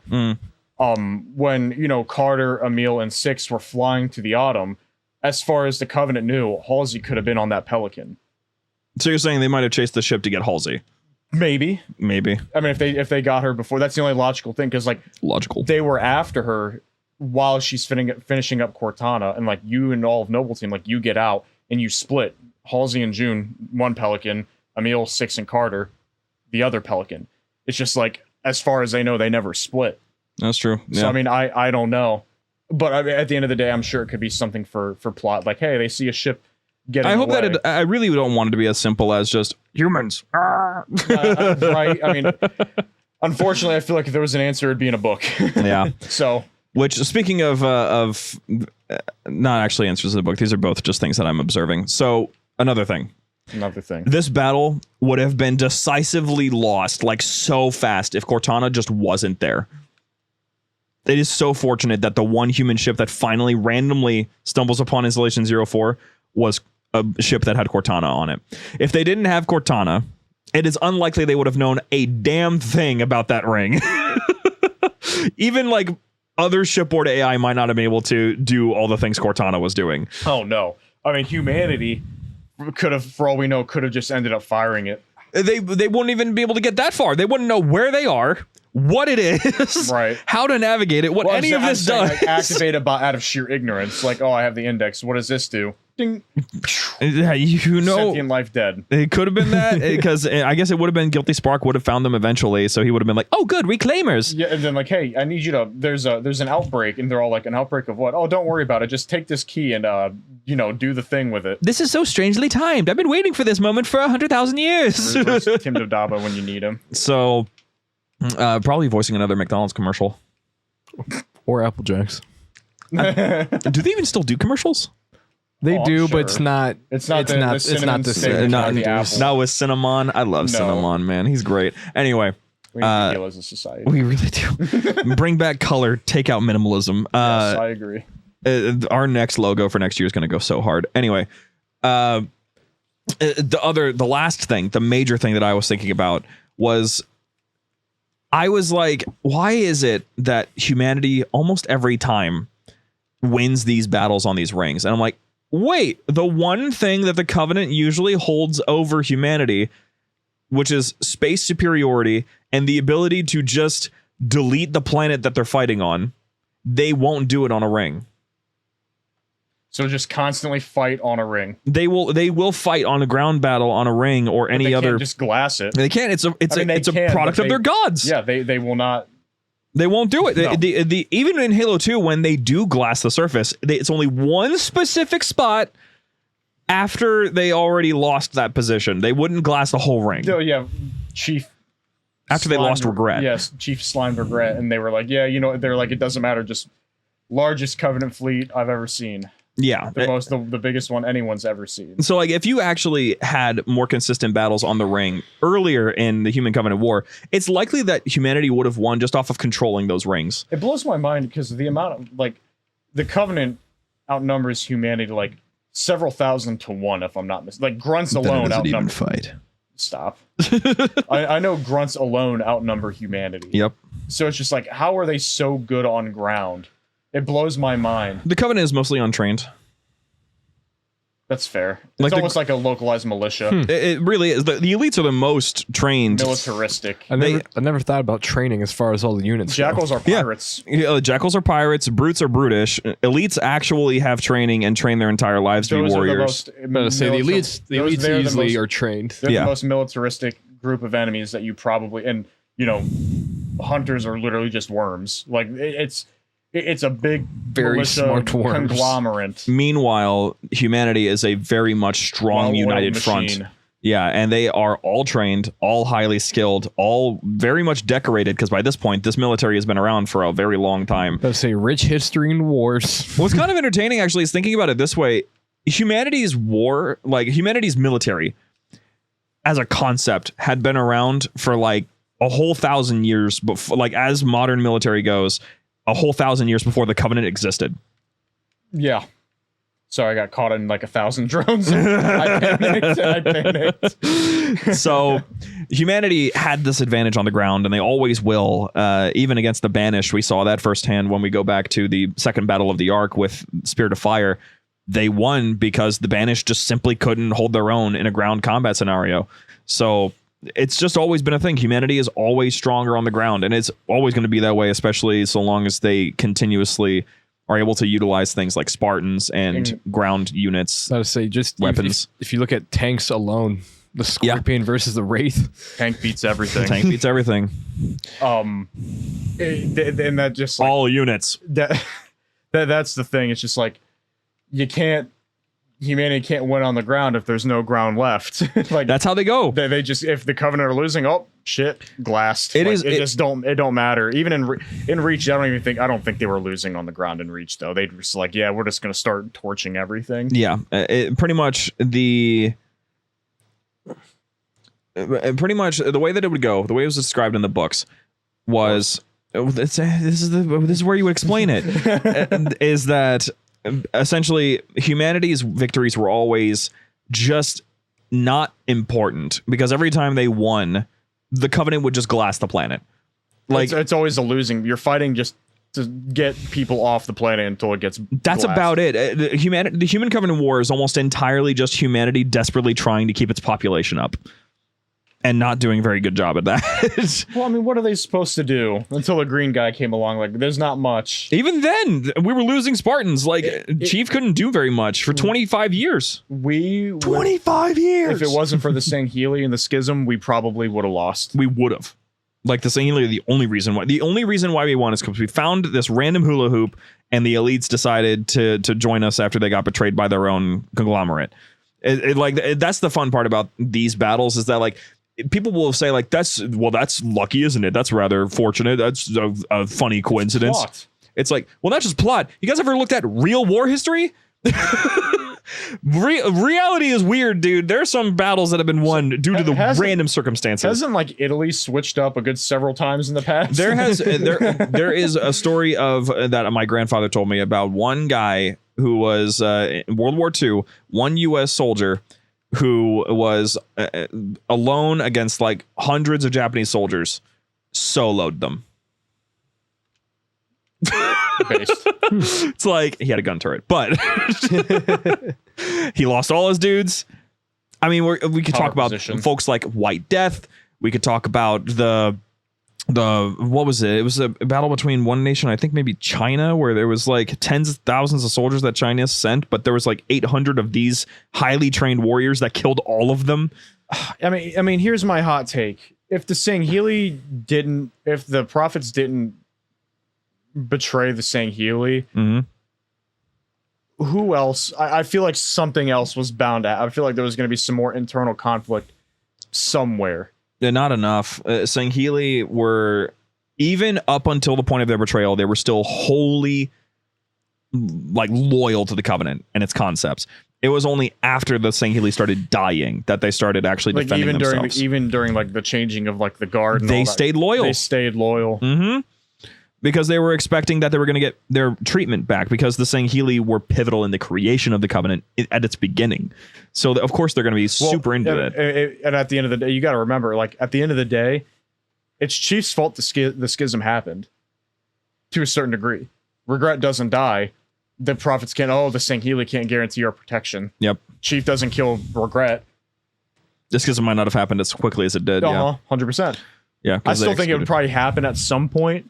Speaker 2: When, Carter, Emil, and Six were flying to the Autumn, as far as the Covenant knew, Halsey could have been on that Pelican.
Speaker 1: So you're saying they might have chased the ship to get Halsey?
Speaker 2: Maybe.
Speaker 1: I mean,
Speaker 2: if they got her before, that's the only logical thing, because they were after her while she's finishing up Cortana, and like you and all of Noble Team, like you get out and you split. Halsey and June, one Pelican, Emil, Six, and Carter, the other Pelican. It's just like, as far as they know, they never split.
Speaker 1: That's true. Yeah.
Speaker 2: So I don't know, but at the end of the day, I'm sure it could be something for plot. Like, hey, they see a ship getting
Speaker 1: I hope
Speaker 2: away.
Speaker 1: that I really don't want it to be as simple as just humans.
Speaker 2: Right. I mean, unfortunately, I feel like if there was an answer, it'd be in a book.
Speaker 1: Yeah.
Speaker 2: So,
Speaker 1: which, speaking of not actually answers in the book, these are both just things that I'm observing. So another thing. This battle would have been decisively lost, like so fast, if Cortana just wasn't there. It is so fortunate that the one human ship that finally randomly stumbles upon Installation 04 was a ship that had Cortana on it. If they didn't have Cortana, it is unlikely they would have known a damn thing about that ring. Even like other shipboard AI might not have been able to do all the things Cortana was doing.
Speaker 2: Oh no. I mean, humanity could have, for all we know, could have just ended up firing it.
Speaker 1: They wouldn't even be able to get that far. They wouldn't know where they are, what it is,
Speaker 2: right?
Speaker 1: How to navigate it, what any of this does.
Speaker 2: Like, activate it out of sheer ignorance. Like, oh, I have the index. What does this do? Ding. Sentient life dead.
Speaker 1: It could have been that, because I guess it would have been Guilty Spark would have found them eventually, so he would have been like, oh good, reclaimers.
Speaker 2: Yeah, and then like, hey, I need you to, there's an outbreak, and they're all like, an outbreak of what? Oh, don't worry about it, just take this key and do the thing with it.
Speaker 1: This is so strangely timed. I've been waiting for this moment for 100,000 years.
Speaker 2: Tim Dodaba when you need him.
Speaker 1: So probably voicing another McDonald's commercial
Speaker 4: or Apple Jacks.
Speaker 1: Do they even still do commercials?
Speaker 4: They
Speaker 2: I'm
Speaker 4: do,
Speaker 2: sure.
Speaker 4: but it's not.
Speaker 2: It's not the
Speaker 4: the
Speaker 2: cinnamon
Speaker 4: same.
Speaker 2: stick
Speaker 1: Not,
Speaker 2: the apple.
Speaker 1: not with Cinnamon. I love
Speaker 2: No.
Speaker 1: Cinnamon, man. He's great. Anyway,
Speaker 2: We need to heal as a society.
Speaker 1: we really do. Bring back color. Take out minimalism.
Speaker 2: Yes, I agree.
Speaker 1: Our next logo for next year is going to go so hard. Anyway, the last thing, the major thing that I was thinking about was, I was like, why is it that humanity almost every time wins these battles on these rings? And I'm like, wait, the one thing that the Covenant usually holds over humanity, which is space superiority and the ability to just delete the planet that they're fighting on, they won't do it on a ring.
Speaker 2: So just constantly fight on a ring.
Speaker 1: They will fight on a ground battle on a ring or any
Speaker 2: They
Speaker 1: other.
Speaker 2: can't just glass it.
Speaker 1: They can't. It's a
Speaker 2: They
Speaker 1: product
Speaker 2: but
Speaker 1: of their gods.
Speaker 2: Yeah, they will not.
Speaker 1: They won't do it.
Speaker 2: No.
Speaker 1: The even in Halo 2, when they do glass the surface, it's only one specific spot after they already lost that position. They wouldn't glass the whole ring.
Speaker 2: No, yeah, Chief.
Speaker 1: After they lost Regret.
Speaker 2: Yes, Chief slimed Regret, and they were like, yeah, they're like, it doesn't matter, just largest Covenant fleet I've ever seen.
Speaker 1: Yeah.
Speaker 2: The biggest one anyone's ever seen.
Speaker 1: So, like, if you actually had more consistent battles on the ring earlier in the Human Covenant War, it's likely that humanity would have won just off of controlling those rings.
Speaker 2: It blows my mind because the amount of, like, the Covenant outnumbers humanity like several thousand to one, if I'm not mistaken. Like, grunts alone outnumber.
Speaker 4: fight.
Speaker 2: Stop. I know grunts alone outnumber humanity.
Speaker 1: Yep.
Speaker 2: So it's just like, how are they so good on ground? It blows my mind.
Speaker 1: The Covenant is mostly untrained.
Speaker 2: That's fair. It's
Speaker 1: Like
Speaker 2: almost like a localized militia.
Speaker 1: It really is. The elites are the most trained.
Speaker 2: Militaristic.
Speaker 4: I never thought about training as far as all the units. go.
Speaker 2: Jackals are pirates.
Speaker 1: Jackals are pirates. Brutes are brutish. Elites actually have training and train their entire lives to be
Speaker 2: Those are the
Speaker 1: warriors.
Speaker 2: most
Speaker 4: I'm gonna say the elites. The elites
Speaker 2: they're
Speaker 4: usually
Speaker 2: the
Speaker 4: are
Speaker 2: most,
Speaker 4: trained.
Speaker 2: they're
Speaker 1: Yeah.
Speaker 2: the most militaristic group of enemies that you probably, and hunters are literally just worms. Like it's a big
Speaker 4: Very
Speaker 2: militia
Speaker 4: smart worms.
Speaker 2: conglomerate.
Speaker 1: Meanwhile, humanity is a very much strong,
Speaker 2: Well-oiled
Speaker 1: united
Speaker 2: machine.
Speaker 1: front. Yeah, and they are all trained, all highly skilled, all very much decorated, because by this point, this military has been around for a very long time.
Speaker 4: Let's say rich history and wars.
Speaker 1: What's kind of entertaining, actually, is thinking about it this way. Humanity's military, as a concept, had been around for like a whole 1,000 years before, like, as modern military goes, a whole 1,000 years before the Covenant existed.
Speaker 2: Yeah. Sorry, I got caught in like 1,000 drones. I panicked.
Speaker 1: So humanity had this advantage on the ground, and they always will. Even against the Banished, we saw that firsthand when we go back to the second Battle of the Ark with Spirit of Fire. They won because the Banished just simply couldn't hold their own in a ground combat scenario. So it's just always been a thing. Humanity is always stronger on the ground, and it's always going to be that way, especially so long as they continuously are able to utilize things like Spartans and ground units.
Speaker 4: I would say just
Speaker 1: Weapons.
Speaker 4: If you look at tanks alone, the Scorpion versus the Wraith.
Speaker 2: Tank beats everything.
Speaker 1: Tank beats everything.
Speaker 2: And that just like,
Speaker 1: All units.
Speaker 2: that's the thing. It's just like humanity can't win on the ground if there's no ground left. Like
Speaker 1: That's how they go.
Speaker 2: they just, if the Covenant are losing, oh shit, glassed. It don't matter. Even in Reach, I don't think they were losing on the ground in Reach though. They just like, yeah, we're just gonna start torching everything.
Speaker 1: Yeah, pretty much the way that it would go, the way it was described in the books was this is where you would explain it is that essentially humanity's victories were always just not important because every time they won, the Covenant would just glass the planet. Like
Speaker 2: it's always a losing. You're fighting just to get people off the planet until it gets
Speaker 1: that's
Speaker 2: glassed.
Speaker 1: about it. The Human Covenant War is almost entirely just humanity desperately trying to keep its population up and not doing a very good job at that.
Speaker 2: Well, I mean, what are they supposed to do until the green guy came along? Like, there's not much.
Speaker 1: Even then, we were losing Spartans. Like, Chief couldn't do very much for 25 years. 25 years!
Speaker 2: If it wasn't for the Sangheili and the Schism, we probably would have lost.
Speaker 1: We would have. Like, the Sangheili, the only reason why we won is because we found this random hula hoop and the elites decided to join us after they got betrayed by their own conglomerate. That's the fun part about these battles is that, like, people will say, like, that's lucky, isn't it? That's rather fortunate. That's a funny coincidence. It's like, well, not just plot. You guys ever looked at real war history? Reality is weird, dude. There are some battles that have been won due to the random circumstances.
Speaker 2: Hasn't like Italy switched up a good several times in the past?
Speaker 1: There is a story of that my grandfather told me about one guy who was in World War II, one U.S. soldier who was alone against like hundreds of Japanese soldiers, soloed them. It's like he had a gun turret, but he lost all his dudes. I mean, we could talk about folks like White Death. We could talk about the what was it? It was a battle between one nation, I think maybe China, where there was like tens of thousands of soldiers that China sent, but there was like 800 of these highly trained warriors that killed all of them.
Speaker 2: I mean, here's my hot take: if the if the prophets didn't betray the Sangheili, who else? I feel like something else was bound to. I feel like there was going to be some more internal conflict somewhere.
Speaker 1: Yeah, not enough. Sangheili were, even up until the point of their betrayal, they were still wholly like loyal to the Covenant and its concepts. It was only after the Sangheili started dying that they started actually
Speaker 2: like
Speaker 1: defending themselves.
Speaker 2: Even during like the changing of like the guard, and
Speaker 1: they stayed loyal.
Speaker 2: They stayed loyal.
Speaker 1: Because they were expecting that they were going to get their treatment back, because the Sangheili were pivotal in the creation of the Covenant at its beginning. So, of course, they're going to be super into it.
Speaker 2: And at the end of the day, you got to remember, like, at the end of the day, it's Chief's fault the schism happened to a certain degree. Regret doesn't die. The prophets can't, the Sangheili can't guarantee our protection.
Speaker 1: Yep.
Speaker 2: Chief doesn't kill Regret.
Speaker 1: The schism might not have happened as quickly as it did.
Speaker 2: 100%.
Speaker 1: Yeah.
Speaker 2: I still think it would probably happen at some point.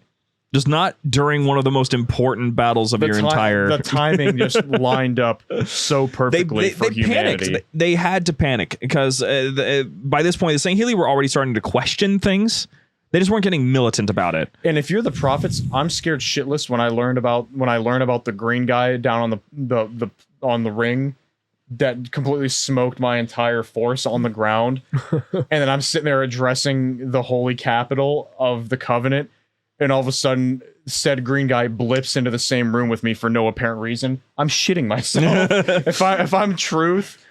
Speaker 1: Just not during one of the most important battles of your entire...
Speaker 2: The timing just lined up so perfectly for humanity.
Speaker 1: Panicked. They had to panic because by this point, the Sangheili were already starting to question things. They just weren't getting militant about it.
Speaker 2: And if you're the prophets, I'm scared shitless when I learn about the green guy down on the ring that completely smoked my entire force on the ground. And then I'm sitting there addressing the holy capital of the Covenant. And all of a sudden, said green guy blips into the same room with me for no apparent reason. I'm shitting myself. if I'm truth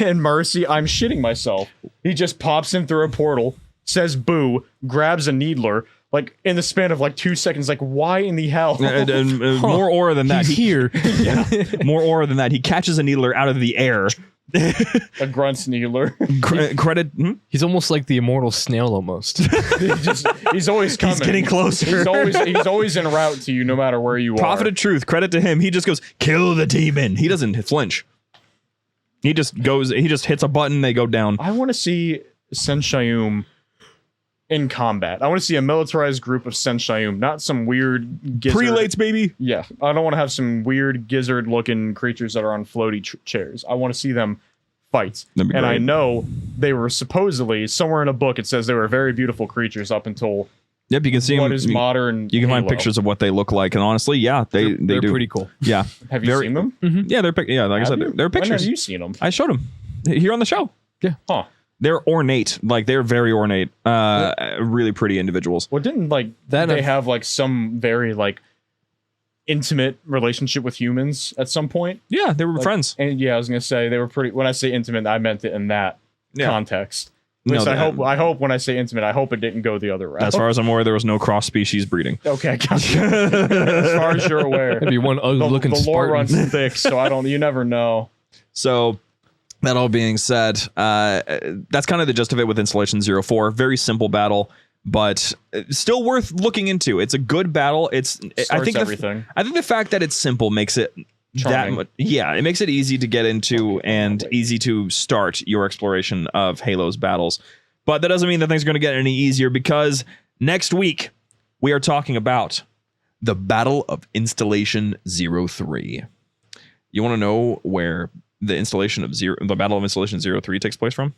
Speaker 2: and mercy, I'm shitting myself. He just pops in through a portal, says boo, grabs a needler, like in the span of like 2 seconds. Like, why in the hell?
Speaker 1: More aura than that.
Speaker 4: He's here.
Speaker 1: More aura than that. He catches a needler out of the air.
Speaker 2: A grunt needler.
Speaker 1: Credit.
Speaker 4: He's almost like the immortal snail almost.
Speaker 2: He's always coming.
Speaker 1: He's getting closer.
Speaker 2: He's always en route to you no matter where you
Speaker 1: Prophet of truth. Credit to him. He just goes, kill the demon. He doesn't flinch. He just hits a button, they go down.
Speaker 2: I want to see Senshayum in combat. I want to see a militarized group of Senshayum, not some weird gizzard.
Speaker 1: Prelates, baby.
Speaker 2: Yeah, I don't want to have some weird gizzard-looking creatures that are on floaty chairs. I want to see them fight. And I know they were supposedly, somewhere in a book, it says they were very beautiful creatures up until...
Speaker 1: Yep, you can see
Speaker 2: what
Speaker 1: them.
Speaker 2: Is modern.
Speaker 1: You can find pictures of what they look like, and honestly, yeah, they're
Speaker 4: do. Pretty cool.
Speaker 1: Yeah,
Speaker 2: have you seen them?
Speaker 1: Mm-hmm. Yeah, like I said, they're pictures.
Speaker 2: When have you seen them?
Speaker 1: I showed them here on the show.
Speaker 4: Yeah,
Speaker 1: they're ornate, like they're very ornate, really pretty individuals.
Speaker 2: Well, didn't they have like some very like intimate relationship with humans at some point?
Speaker 1: Yeah, they were friends.
Speaker 2: And yeah, I was gonna say they were pretty. When I say intimate, I meant it in that context. At least I hope when I say intimate, I hope it didn't go the other route.
Speaker 1: As far as I'm aware, there was no cross-species breeding.
Speaker 2: Okay, gotcha. As far as you're aware,
Speaker 4: maybe one ugly-looking Spartan.
Speaker 2: The lore runs thick, so you never know.
Speaker 1: So, that all being said, that's kind of the gist of it with Installation 04. Very simple battle, but still worth looking into. It's a good battle. I think the fact that it's simple makes it
Speaker 2: charming.
Speaker 1: That much, it makes it easy to get into and easy to start your exploration of Halo's battles. But that doesn't mean that things are going to get any easier, because next week we are talking about the Battle of Installation 03. You want to know where the Battle of Installation 03 takes place from?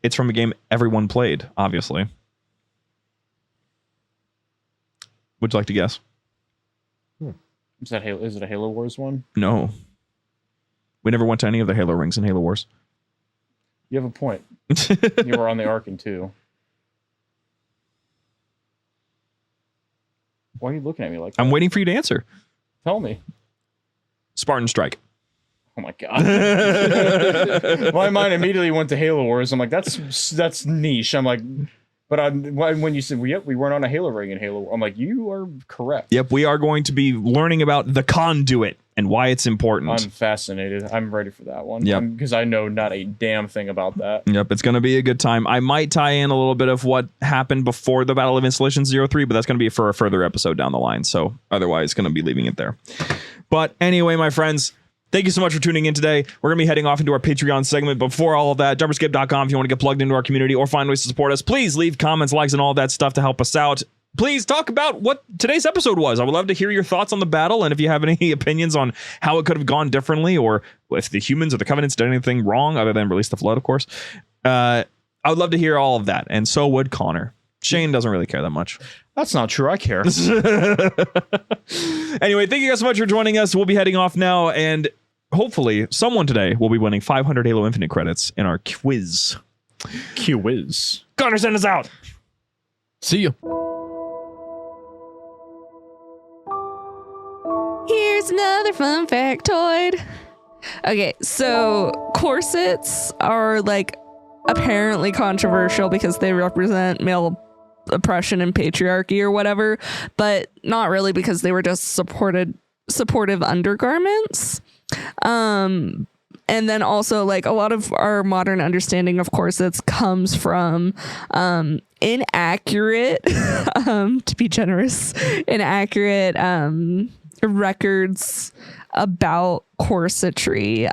Speaker 1: It's from a game everyone played, obviously. Would you like to guess?
Speaker 2: Is it a Halo Wars one?
Speaker 1: No. We never went to any of the Halo rings in Halo Wars.
Speaker 2: You have a point. You were on the Ark in 2. Why are you looking at me like that?
Speaker 1: I'm waiting for you to answer.
Speaker 2: Tell me.
Speaker 1: Spartan Strike.
Speaker 2: Oh my god. My mind immediately went to Halo Wars. I'm like, that's niche. I'm like, but when you said we weren't on a Halo ring in Halo, I'm like, you are correct.
Speaker 1: Yep, we are going to be learning about the conduit and why it's important.
Speaker 2: I'm fascinated. I'm ready for that one.
Speaker 1: Yep.
Speaker 2: Because I know not a damn thing about that.
Speaker 1: Yep, it's going to be a good time. I might tie in a little bit of what happened before the Battle of Installation 03, but that's going to be for a further episode down the line. So otherwise, going to be leaving it there. But anyway, my friends, thank you so much for tuning in today. We're going to be heading off into our Patreon segment. But before all of that, JumperScape.com if you want to get plugged into our community or find ways to support us. Please leave comments, likes, and all that stuff to help us out. Please talk about what today's episode was. I would love to hear your thoughts on the battle, and if you have any opinions on how it could have gone differently, or if the humans or the Covenants did anything wrong other than release the flood, of course. I would love to hear all of that, and so would Connor. Shane doesn't really care that much.
Speaker 2: That's not true. I care.
Speaker 1: Anyway, thank you guys so much for joining us. We'll be heading off now, and hopefully someone today will be winning 500 Halo Infinite credits in our quiz.
Speaker 2: Q-Wiz.
Speaker 1: Connor, send us out.
Speaker 4: See you.
Speaker 5: Here's another fun factoid. Okay, so corsets are like apparently controversial because they represent male oppression and patriarchy or whatever, but not really, because they were just supportive undergarments. And then also, like, a lot of our modern understanding of corsets comes from inaccurate, to be generous, inaccurate records about corsetry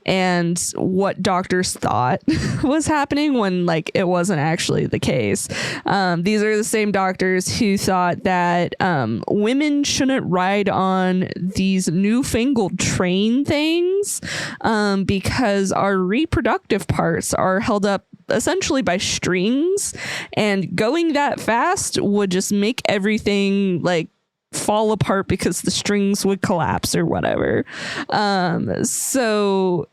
Speaker 5: and what doctors thought was happening when, like, it wasn't actually the case. These are the same doctors who thought that women shouldn't ride on these newfangled train things because our reproductive parts are held up essentially by strings, and going that fast would just make everything like fall apart because the strings would collapse or whatever. So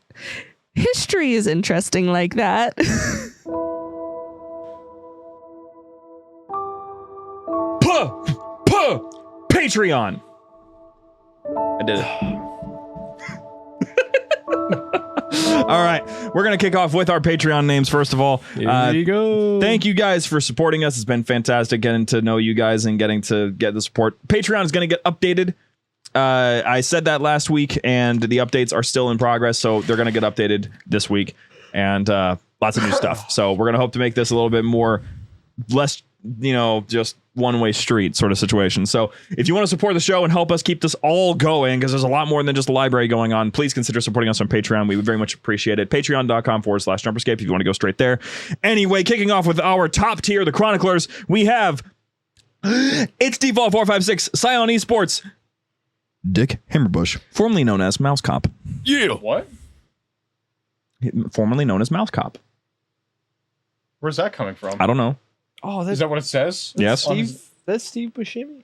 Speaker 5: history is interesting like that.
Speaker 1: Patreon. I did it. All right, we're going to kick off with our Patreon names first of all.
Speaker 4: Here you go.
Speaker 1: Thank you guys for supporting us. It's been fantastic getting to know you guys and getting to get the support. Patreon is going to get updated. I said that last week, and the updates are still in progress, so they're going to get updated this week, and lots of new stuff. So we're going to hope to make this a little bit less, just one-way street sort of situation. So if you want to support the show and help us keep this all going, because there's a lot more than just a library going on, please consider supporting us on Patreon. We would very much appreciate it. Patreon.com/JumperScape if you want to go straight there. Anyway, kicking off with our top tier, the Chroniclers, we have It's Default 456, Scion Esports, Dick Himmerbush, formerly known as Mouse Cop.
Speaker 4: Yeah.
Speaker 2: What?
Speaker 1: Formerly known as Mouse Cop.
Speaker 2: Where's that coming from?
Speaker 1: I don't know.
Speaker 4: Oh,
Speaker 2: Is that what it says?
Speaker 1: Yes.
Speaker 4: That's Steve Buscemi?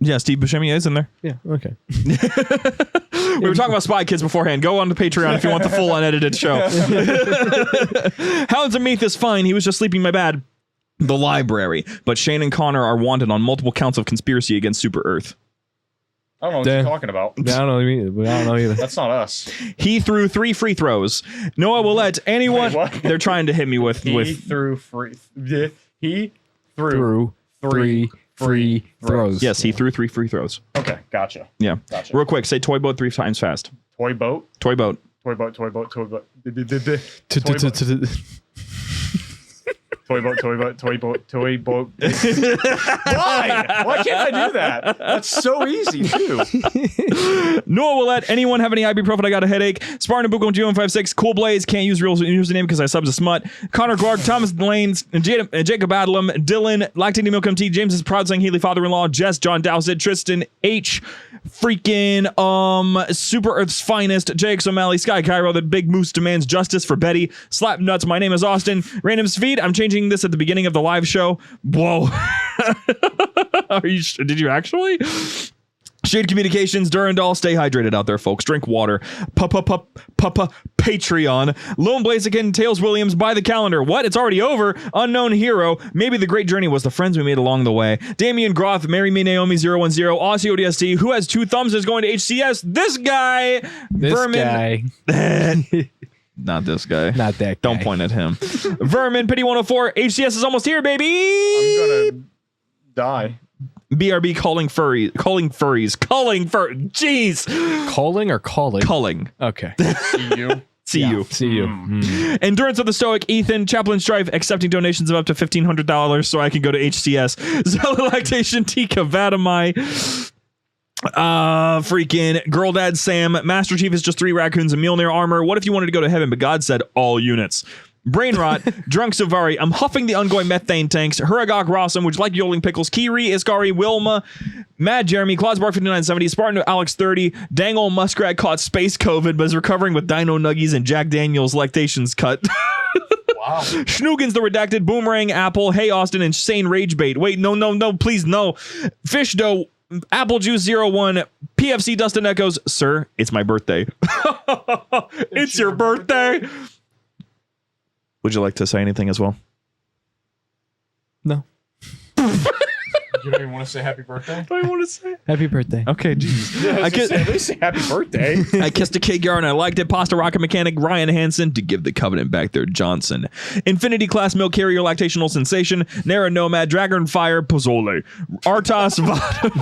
Speaker 1: Yeah, Steve Buscemi is in there.
Speaker 4: Yeah, okay.
Speaker 1: We were talking about Spy Kids beforehand. Go on to Patreon if you want the full unedited show. Hounds of Meath is fine. He was just sleeping my bad. The library. But Shane and Connor are wanted on multiple counts of conspiracy against Super Earth.
Speaker 2: I don't know what
Speaker 4: Damn.
Speaker 2: you're talking about.
Speaker 4: Yeah, I don't know either.
Speaker 2: That's not us.
Speaker 1: He threw 3 free throws. Noah will let anyone...
Speaker 2: Wait, what?
Speaker 1: They're trying to hit me with...
Speaker 2: He threw three
Speaker 4: Through 3 free throws.
Speaker 1: Yes, he threw 3 free throws.
Speaker 2: Okay, gotcha.
Speaker 1: Yeah.
Speaker 2: Gotcha.
Speaker 1: Real quick, say toy boat 3 times fast.
Speaker 2: Toy boat.
Speaker 1: Toy boat.
Speaker 2: Toy boat. Toy boat. Toy boat. Toy boat, toy boat, toy boat, toy boat. Why? Why can't I do that? That's so easy, too.
Speaker 1: Noah will let anyone have any ibuprofen. I got a headache. Spartan Book on G156. Cool Blaze. Can't use real username because I subs a smut. Connor Clark, Thomas Lanes, Jacob Adlam, Dylan, Lactating Milk MT, James's Proud Sang Healy Father-in-Law, Jess, John Dowsett, Tristan H, freaking Super Earth's Finest, Jake O'Malley, Sky Cairo, the Big Moose demands justice for Betty, Slap Nuts, my name is Austin, Random Feed, I'm changing this at the beginning of the live show. Whoa. Did you actually? Shade Communications, Durandal, stay hydrated out there, folks. Drink water. Patreon. Lone Blaziken, Tails Williams, buy the calendar. What? It's already over. Unknown Hero. Maybe the great journey was the friends we made along the way. Damian Groth, Marry Me Naomi 010, Aussie ODST, who has 2 thumbs is going to HCS. This guy. Vermin. Not this guy.
Speaker 4: Not that guy.
Speaker 1: Don't point at him. Vermin, Pity 104, HCS is almost here, baby.
Speaker 2: I'm gonna die.
Speaker 1: BRB calling furries. Jeez.
Speaker 4: Calling or calling?
Speaker 1: Calling.
Speaker 4: Okay.
Speaker 2: See you.
Speaker 1: See you.
Speaker 4: See you.
Speaker 1: Endurance of the Stoic, Ethan, Chaplain Strife, accepting donations of up to $1,500 so I can go to HCS. Zelda Lactation, Tika, Vatamai. Freaking Girl Dad Sam. Master Chief is just 3 raccoons and Mjolnir armor. What if you wanted to go to heaven, but God said all units? Brain Rot, Drunk Savari, I'm huffing the ongoing methane tanks, Huragok Rossum, would you like Yoling Pickles, Kiri, Iskari, Wilma, Mad Jeremy, Clausbark 5970, Spartan Alex 30, Dang Ol' Muskrat caught space COVID but is recovering with Dino Nuggies and Jack Daniels lactations cut.
Speaker 2: Wow.
Speaker 1: Schnoogans the Redacted, Boomerang, Apple, Hey Austin, Insane Rage Bait. Wait, no, please, no. Fish Dough, Apple Juice 01, PFC Dustin Echoes, sir, it's my birthday. It's your birthday. Would you like to say anything as well?
Speaker 4: No.
Speaker 2: You don't even want to say happy birthday?
Speaker 1: I want to say
Speaker 4: Happy birthday.
Speaker 1: okay, jeez.
Speaker 2: Yeah,
Speaker 1: I kissed,
Speaker 2: at least say happy birthday.
Speaker 1: I kissed a kid and I liked it. Pasta Rocket Mechanic Ryan Hansen to give the Covenant back their Johnson. Infinity Class Milk Carrier Lactational Sensation. Nara Nomad Dragonfire Pozzole. Artas Vadam.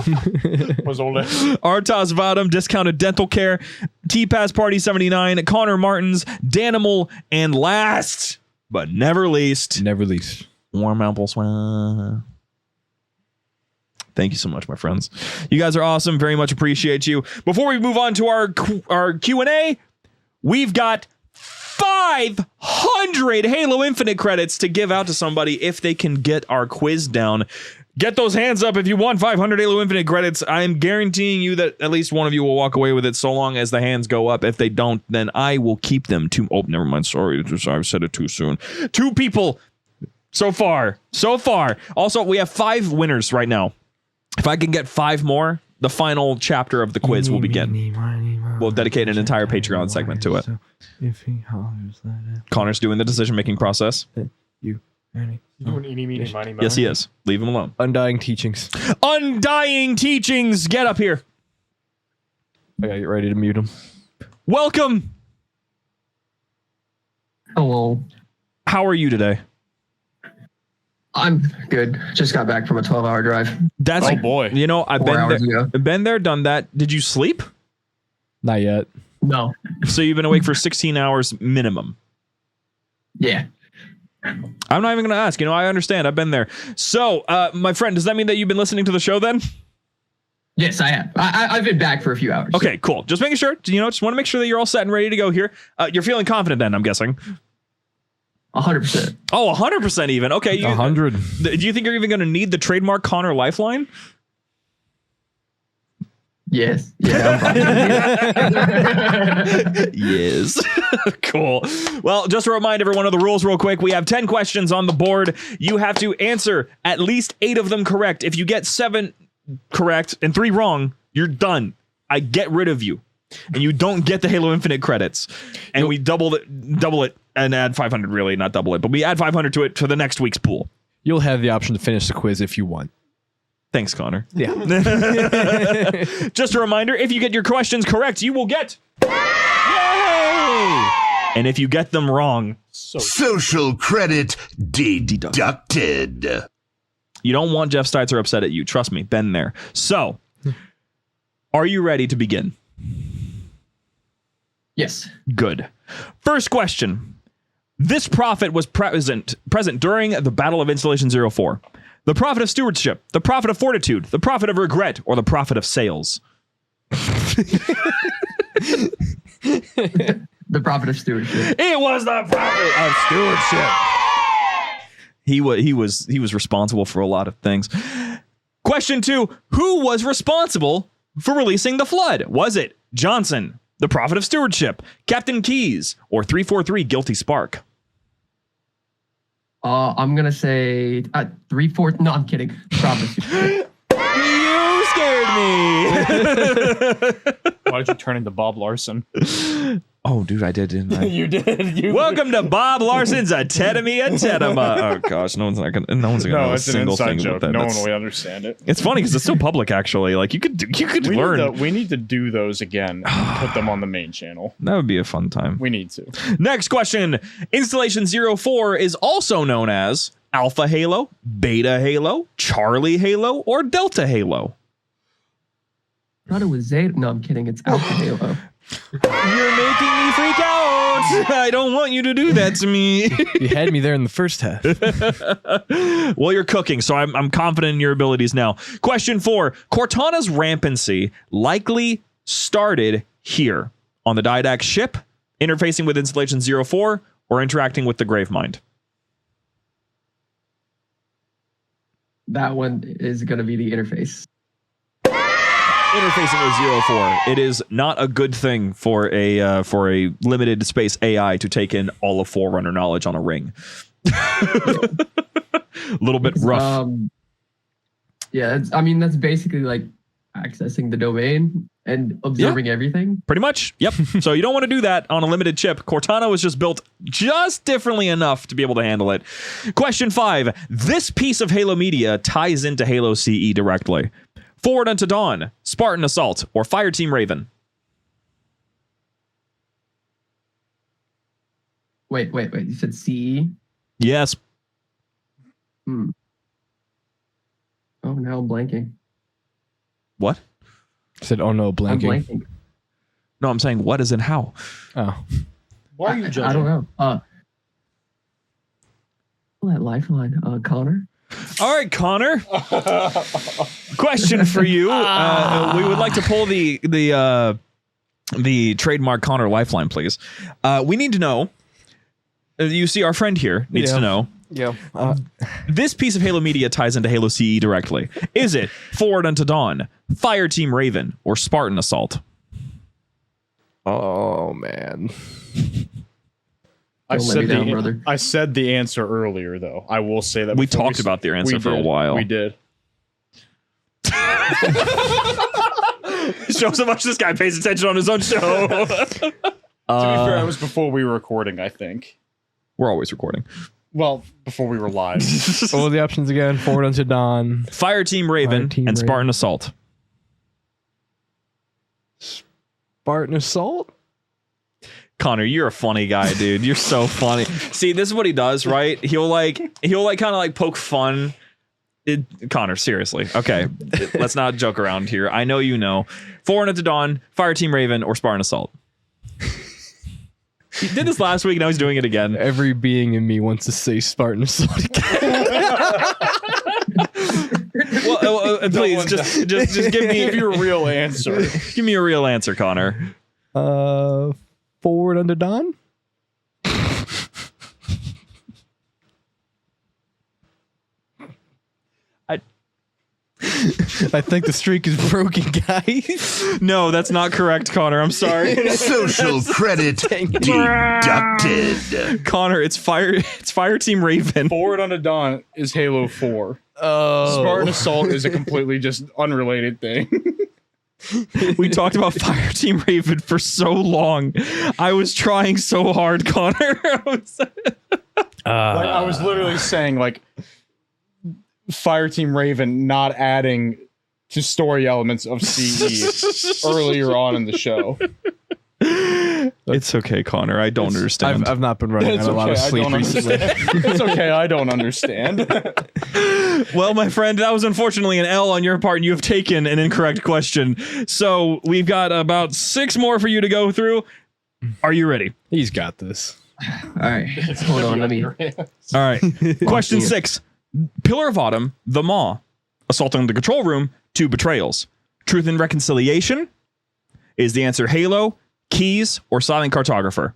Speaker 1: Artas Vadam Discounted Dental Care. T-Pass Party 79. Connor Martins. Danimal. And last but never least. Warm Apple Swag. Thank you so much, my friends. You guys are awesome. Very much appreciate you. Before we move on to our Q&A, we've got 500 Halo Infinite credits to give out to somebody if they can get our quiz down. Get those hands up if you want 500 Halo Infinite credits. I am guaranteeing you that at least one of you will walk away with it so long as the hands go up. If they don't, then I will keep them to... Oh, never mind. Sorry. I've said it too soon. 2 people so far. Also, we have 5 winners right now. If I can get 5 more, the final chapter of the quiz will begin. We'll dedicate an entire Patreon segment to it. Connor's doing the decision-making process. Yes, he is. Leave him alone.
Speaker 4: Undying Teachings.
Speaker 1: Undying Teachings. Get up here.
Speaker 4: Okay, you ready to mute him?
Speaker 1: Welcome.
Speaker 6: Hello.
Speaker 1: How are you today?
Speaker 6: I'm good. Just got back from a 12-hour drive.
Speaker 1: That's
Speaker 2: Oh boy.
Speaker 1: You know, I've
Speaker 6: 4 hours ago.
Speaker 1: been there, done that. Did you sleep?
Speaker 4: Not yet.
Speaker 6: No.
Speaker 1: So you've been awake for 16 hours minimum.
Speaker 6: Yeah.
Speaker 1: I'm not even going to ask. You know, I understand. I've been there. So, my friend, does that mean that you've been listening to the show then?
Speaker 6: Yes, I have. I've been back for a few hours.
Speaker 1: Okay, cool. Just making sure. You know, just want to make sure that you're all set and ready to go here. You're feeling confident then, I'm guessing.
Speaker 6: 100%.
Speaker 1: Oh, 100% even. Okay.
Speaker 4: 100.
Speaker 1: Do you think you're even going to need the trademark Connor Lifeline?
Speaker 6: Yes. Yeah.
Speaker 1: Yes. Cool. Well, just to remind everyone of the rules real quick, we have 10 questions on the board. You have to answer at least 8 of them correct. If you get 7 correct and 3 wrong, you're done. I get rid of you. And you don't get the Halo Infinite credits. And we double it and add 500, really, not double it. But we add 500 to it for the next week's pool.
Speaker 4: You'll have the option to finish the quiz if you want.
Speaker 1: Thanks, Connor.
Speaker 4: Yeah.
Speaker 1: Just a reminder, if you get your questions correct, you will get... Yay! And if you get them wrong...
Speaker 7: Social credit deducted.
Speaker 1: You don't want Jeff Steitzer upset at you. Trust me, been there. So, are you ready to begin?
Speaker 6: Yes.
Speaker 1: Good. First question. This prophet was present during the Battle of Installation 04. The prophet of stewardship, the prophet of fortitude, the prophet of regret, or the prophet of sales?
Speaker 6: The prophet of stewardship.
Speaker 1: It was the prophet of stewardship. He was responsible for a lot of things. Question 2. Who was responsible for releasing the flood? Was it Johnson, the prophet of stewardship, Captain Keys, or 343 Guilty Spark?
Speaker 6: I'm going to say 3/4. No, I'm kidding. Prophet.
Speaker 1: You scared
Speaker 2: Why did you turn into Bob Larson?
Speaker 1: Oh, dude, I did, didn't I?
Speaker 2: You did.
Speaker 1: Welcome to Bob Larson's Atenemy Atenema. Oh gosh, no one's gonna know
Speaker 2: No,
Speaker 1: a
Speaker 2: it's an
Speaker 1: single
Speaker 2: inside
Speaker 1: thing
Speaker 2: joke.
Speaker 1: about that.
Speaker 2: No one
Speaker 1: That's-
Speaker 2: will understand it.
Speaker 1: It's funny because it's so public. Actually, like you could learn.
Speaker 2: We need to do those again and put them on the main channel.
Speaker 1: That would be a fun time.
Speaker 2: We need to.
Speaker 1: Next question. Installation 04 is also known as Alpha Halo, Beta Halo, Charlie Halo, or Delta Halo.
Speaker 6: I thought it was Zeta. No, I'm kidding. It's Alpha Halo.
Speaker 1: You're making me freak out. I don't want you to do that to me.
Speaker 4: You had me there in the first half.
Speaker 1: Well, you're cooking, so I'm confident in your abilities now. Question 4. Cortana's rampancy likely started here on the Didact ship, interfacing with Installation 04, or interacting with the Gravemind.
Speaker 6: That one is going to be the interface.
Speaker 1: Interfacing with 04. It is not a good thing for a limited space AI to take in all of Forerunner knowledge on a ring. A little bit rough.
Speaker 6: Yeah, that's basically like accessing the domain and observing everything.
Speaker 1: Pretty much. Yep. So you don't want to do that on a limited chip. Cortana was just built just differently enough to be able to handle it. Question 5. This piece of Halo media ties into Halo CE directly. Forward Unto Dawn, Spartan Assault, or Fireteam Raven?
Speaker 6: Wait. You said CE?
Speaker 1: Yes.
Speaker 6: Oh, now I'm blanking.
Speaker 1: What?
Speaker 4: I said, oh no,
Speaker 6: I'm
Speaker 4: blanking.
Speaker 6: blanking.
Speaker 1: No, I'm saying what is in how.
Speaker 4: Oh.
Speaker 2: Why are you judging?
Speaker 6: I don't know. That lifeline, Connor.
Speaker 1: All right, Connor. Question for you. We would like to pull the trademark Connor lifeline, please. We need to know. You see, our friend here needs to know.
Speaker 4: Yeah.
Speaker 1: This piece of Halo media ties into Halo CE directly. Is it Forward Unto Dawn, Fireteam Raven, or Spartan Assault?
Speaker 4: Oh man.
Speaker 2: I
Speaker 6: Don't let me down, brother.
Speaker 2: said the answer earlier, though. I will say that
Speaker 1: We
Speaker 2: before
Speaker 1: talked about the answer
Speaker 2: we
Speaker 1: for a
Speaker 2: did.
Speaker 1: while.
Speaker 2: We did.
Speaker 1: Shows how much this guy pays attention on his own show.
Speaker 2: To be fair, it was before we were recording, I think.
Speaker 1: We're always recording.
Speaker 2: Well, before we were live.
Speaker 4: What were the options again? Forward Unto Dawn.
Speaker 1: Fireteam Raven
Speaker 4: Fireteam
Speaker 1: and Spartan
Speaker 4: Raven.
Speaker 1: Assault.
Speaker 4: Spartan Assault?
Speaker 1: Connor, you're a funny guy, dude. You're so funny. See, this is what he does, right? He'll kind of like poke fun. Connor, seriously. Okay. Let's not joke around here. I know you know. Forward Unto Dawn, Fireteam Raven, or Spartan Assault. He did this last week, now he's doing it again.
Speaker 4: Every being in me wants to say Spartan Assault again.
Speaker 1: Well, please, just give me
Speaker 2: Give your real answer.
Speaker 1: give me a real answer, Connor.
Speaker 4: Forward Unto Dawn? I think the streak is broken, guys.
Speaker 1: No, that's not correct, Connor. I'm sorry.
Speaker 7: Social credit deducted.
Speaker 1: Connor, it's Fireteam Raven.
Speaker 2: Forward Unto Dawn is Halo 4.
Speaker 4: Oh.
Speaker 2: Spartan Assault is a completely just unrelated thing.
Speaker 1: We talked about Fireteam Raven for so long. I was trying so hard, Connor.
Speaker 2: I was literally saying, like, Fireteam Raven not adding to story elements of CE earlier on in the show.
Speaker 1: It's okay, Connor. I don't understand.
Speaker 4: I've not been running
Speaker 2: It's
Speaker 4: on a lot of
Speaker 2: okay, I
Speaker 4: sleep
Speaker 2: don't
Speaker 4: recently.
Speaker 2: understand. It's okay, I don't understand.
Speaker 1: Well, my friend, that was unfortunately an L on your part, and you have taken an incorrect question. So we've got about 6 more for you to go through. Are you ready?
Speaker 4: He's got this.
Speaker 6: All right. Hold on. Let me.
Speaker 1: All right. Question 6. Pillar of Autumn, the Maw. Assaulting the control room, 2 betrayals. Truth and Reconciliation? Is the answer Halo, Keys, or Silent Cartographer?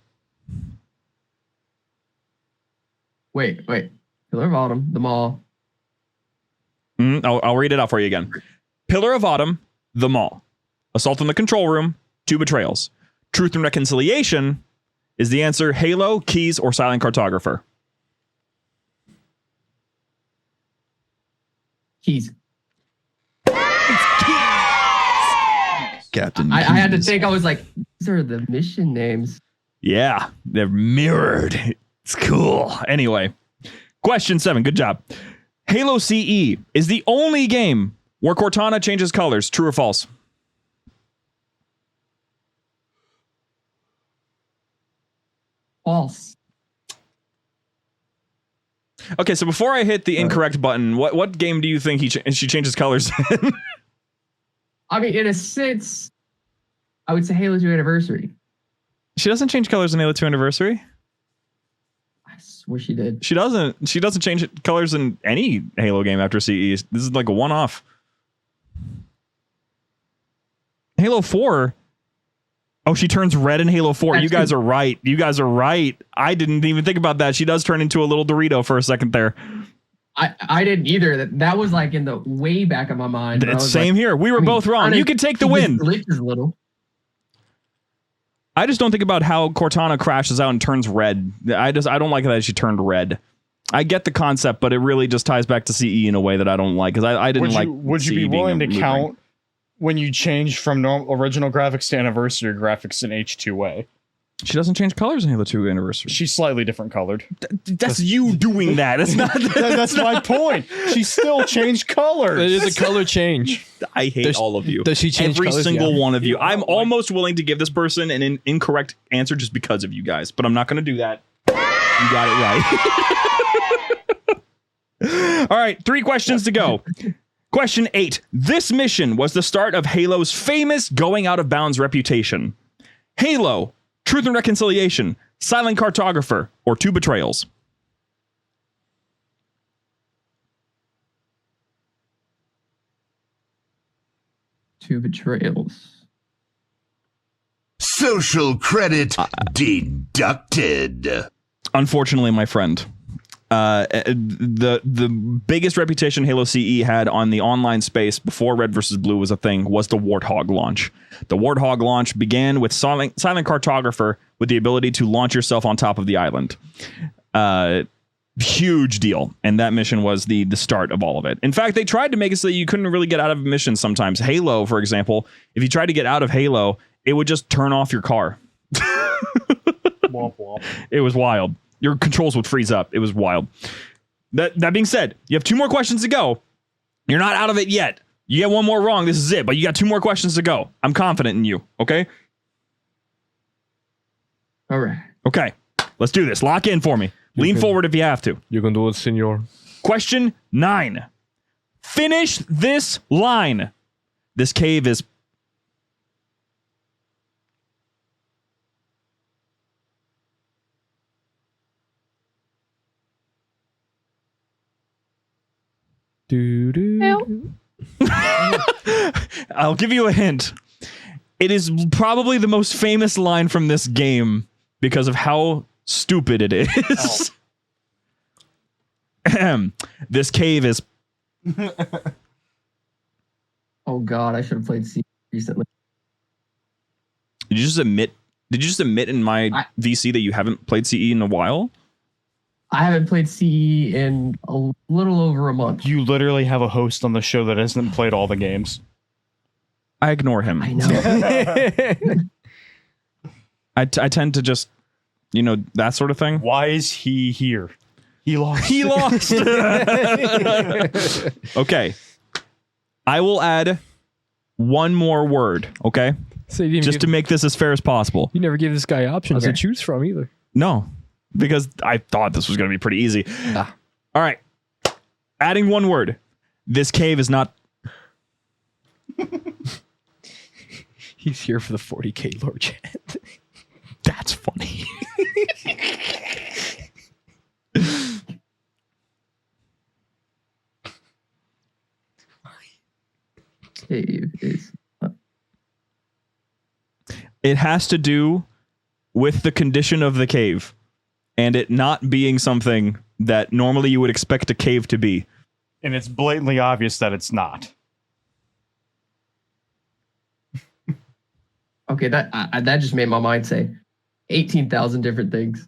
Speaker 6: Wait. Pillar of Autumn, the Maw.
Speaker 1: I'll read it out for you again. Pillar of Autumn, the Maw. Assault in the control room, 2 betrayals. Truth and Reconciliation? Is the answer Halo, Keys, or Silent Cartographer?
Speaker 6: Keys.
Speaker 1: Captain.
Speaker 6: I had to
Speaker 1: Keys.
Speaker 6: think. I was like, these are the mission names.
Speaker 1: Yeah, they're mirrored. It's cool. Anyway, question 7. Good job. Halo CE is the only game where Cortana changes colors. True or false?
Speaker 6: False.
Speaker 1: Okay, so before I hit the incorrect button, what game do you think she changes colors in?
Speaker 6: I mean, in a sense, I would say Halo 2 Anniversary.
Speaker 1: She doesn't change colors in Halo 2 Anniversary.
Speaker 6: I swear she did.
Speaker 1: She doesn't change colors in any Halo game after CE. This is like a one-off. Halo 4. Oh, she turns red in Halo 4. You guys are right. I didn't even think about that. She does turn into a little Dorito for a second there.
Speaker 6: I didn't either. That was like in the way back of my mind.
Speaker 1: It's same here. We were both wrong. You can take the win.
Speaker 6: Glitches a little.
Speaker 1: I just don't think about how Cortana crashes out and turns red. I don't like that she turned red. I get the concept, but it really just ties back to CE in a way that I don't like, because I didn't like.
Speaker 2: Would you be willing to count when you change from original graphics to anniversary graphics in H2A?
Speaker 1: She doesn't change colors in Halo 2 Anniversary.
Speaker 2: She's slightly different colored.
Speaker 1: That's you doing that. It's not.
Speaker 2: That's my point. She still changed colors.
Speaker 4: It is a color change.
Speaker 1: I hate all of you.
Speaker 4: Does she change
Speaker 1: every
Speaker 4: colors?
Speaker 1: single
Speaker 4: Yeah.
Speaker 1: one of you? I'm almost willing to give this person an incorrect answer just because of you guys, but I'm not going to do that. You got it right. All right, 3 questions to go. Question 8. This mission was the start of Halo's famous going out of bounds reputation. Halo, Truth and Reconciliation, Silent Cartographer, or 2 Betrayals?
Speaker 6: Two Betrayals.
Speaker 7: Social credit deducted.
Speaker 1: Unfortunately, my friend, the biggest reputation Halo CE had on the online space before Red vs. Blue was a thing was the Warthog launch. The Warthog launch began with Silent Cartographer with the ability to launch yourself on top of the island. Huge deal. And that mission was the start of all of it. In fact, they tried to make it so that you couldn't really get out of missions sometimes. Halo, for example, if you tried to get out of Halo, it would just turn off your car.
Speaker 2: Womp womp.
Speaker 1: It was wild. Your controls would freeze up. It was wild. That being said, you have 2 more questions to go. You're not out of it yet. You get 1 more wrong. This is it. But you got 2 more questions to go. I'm confident in you. Okay?
Speaker 6: All right.
Speaker 1: Okay. Let's do this. Lock in for me. Lean forward if you have to.
Speaker 4: You can do it, senor.
Speaker 1: Question 9. Finish this line. This cave is... I'll give you a hint. It is probably the most famous line from this game because of how stupid it is. This cave is...
Speaker 6: Oh God, I should have played C recently.
Speaker 1: Did you just admit in my VC that you haven't played CE in a while?
Speaker 6: I haven't played CE in a little over a month.
Speaker 2: You literally have a host on the show that hasn't played all the games.
Speaker 1: I ignore him.
Speaker 6: I know.
Speaker 1: I tend to just, that sort of thing.
Speaker 2: Why is he here? He lost.
Speaker 1: He lost. Okay. I will add 1 more word, okay?
Speaker 4: So you
Speaker 1: Just to make this as fair as possible.
Speaker 4: You never give this guy options to
Speaker 6: Okay.
Speaker 4: choose from either.
Speaker 1: No, because I thought this was going to be pretty easy.
Speaker 4: Ah.
Speaker 1: All right. Adding 1 word. This cave is not...
Speaker 4: He's here for the 40K lore chat.
Speaker 1: That's funny.
Speaker 6: Cave is
Speaker 1: It has to do with the condition of the cave and it not being something that normally you would expect a cave to be.
Speaker 2: And it's blatantly obvious that it's not.
Speaker 6: okay. That just made my mind say 18,000 different things.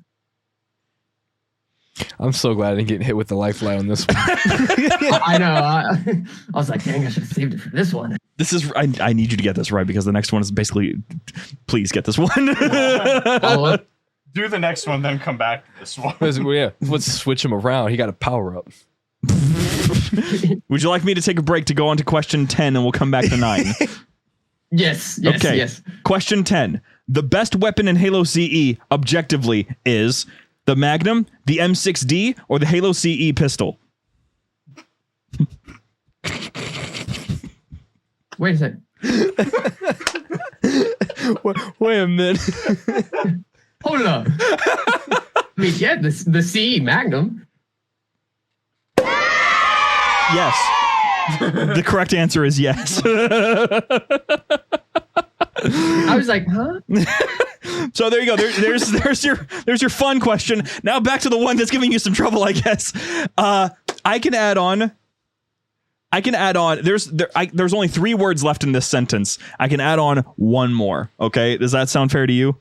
Speaker 4: I'm so glad I didn't get hit with the lifeline on this one.
Speaker 6: I know. I was like, dang, I should have saved it for this one.
Speaker 1: This is I need you to get this right because the next one is basically please get this one.
Speaker 6: Follow up.
Speaker 2: Do the next one, then come back to this one.
Speaker 4: Let's switch him around. He got a power up.
Speaker 1: Would you like me to take a break to go on to question 10 and we'll come back to 9?
Speaker 6: Yes.
Speaker 1: Okay.
Speaker 6: Yes.
Speaker 1: Question 10. The best weapon in Halo CE objectively is the Magnum, the M6D, or the Halo CE pistol?
Speaker 6: Wait a second.
Speaker 4: Wait a minute.
Speaker 6: Hold it up. I mean, yeah, the CE Magnum.
Speaker 1: Yes. The correct answer is yes.
Speaker 6: I was like, huh?
Speaker 1: So there you go. There's your fun question. Now back to the one that's giving you some trouble, I guess. I can add on. There's only 3 words left in this sentence. I can add on one more. Okay, does that sound fair to you?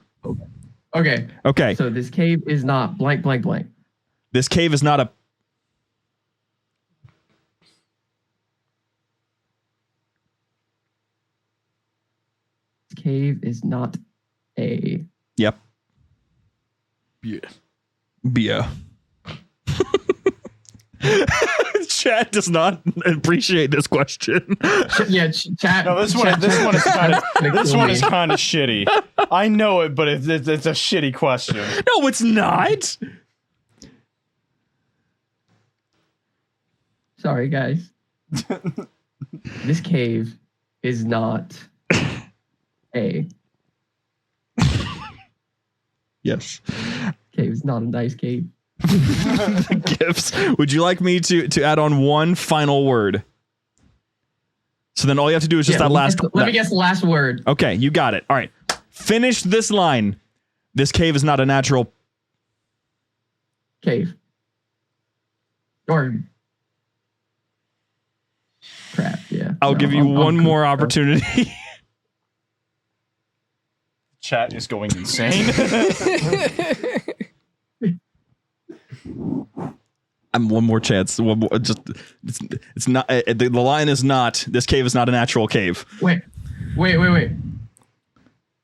Speaker 6: Okay.
Speaker 1: Okay.
Speaker 6: So this cave is not blank, blank, blank.
Speaker 1: This cave is not a.
Speaker 6: This cave is not a.
Speaker 1: Yep.
Speaker 4: Yeah.
Speaker 1: Bia. Chat does not appreciate this question.
Speaker 6: Yeah, chat.
Speaker 2: No, this one is kind of shitty. I know it, but it's a shitty question.
Speaker 1: No, it's not.
Speaker 6: Sorry, guys. This cave is not a.
Speaker 1: Yes.
Speaker 6: Cave is not a nice cave.
Speaker 1: Gifts. Would you like me to add on one final word? So then all you have to do is just that last.
Speaker 6: Let me guess the last word.
Speaker 1: Okay, you got it. All right. Finish this line. This cave is not a natural.
Speaker 6: Cave. Or. Crap, yeah.
Speaker 1: I'll give you one more opportunity.
Speaker 2: Chat is going insane.
Speaker 1: I'm one more chance. One more, just it's not the line is not. This cave is not a natural cave.
Speaker 6: Wait.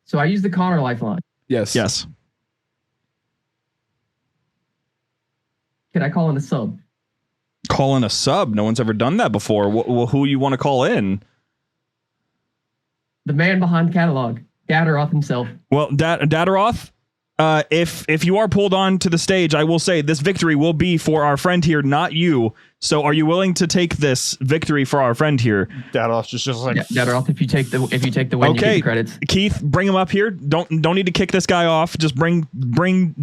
Speaker 6: So I use the Connor lifeline.
Speaker 4: Yes.
Speaker 1: Yes.
Speaker 6: Can I call in a sub?
Speaker 1: Call in a sub. No one's ever done that before. Who you want to call in?
Speaker 6: The man behind catalog, Dadaroth himself.
Speaker 1: Well, Dadaroth. If you are pulled on to the stage, I will say this victory will be for our friend here, not you. So, are you willing to take this victory for our friend here?
Speaker 2: Dadaroth's just like
Speaker 6: Dadaroth. If you take the win, you get the credits.
Speaker 1: Keith, bring him up here. Don't need to kick this guy off. Just bring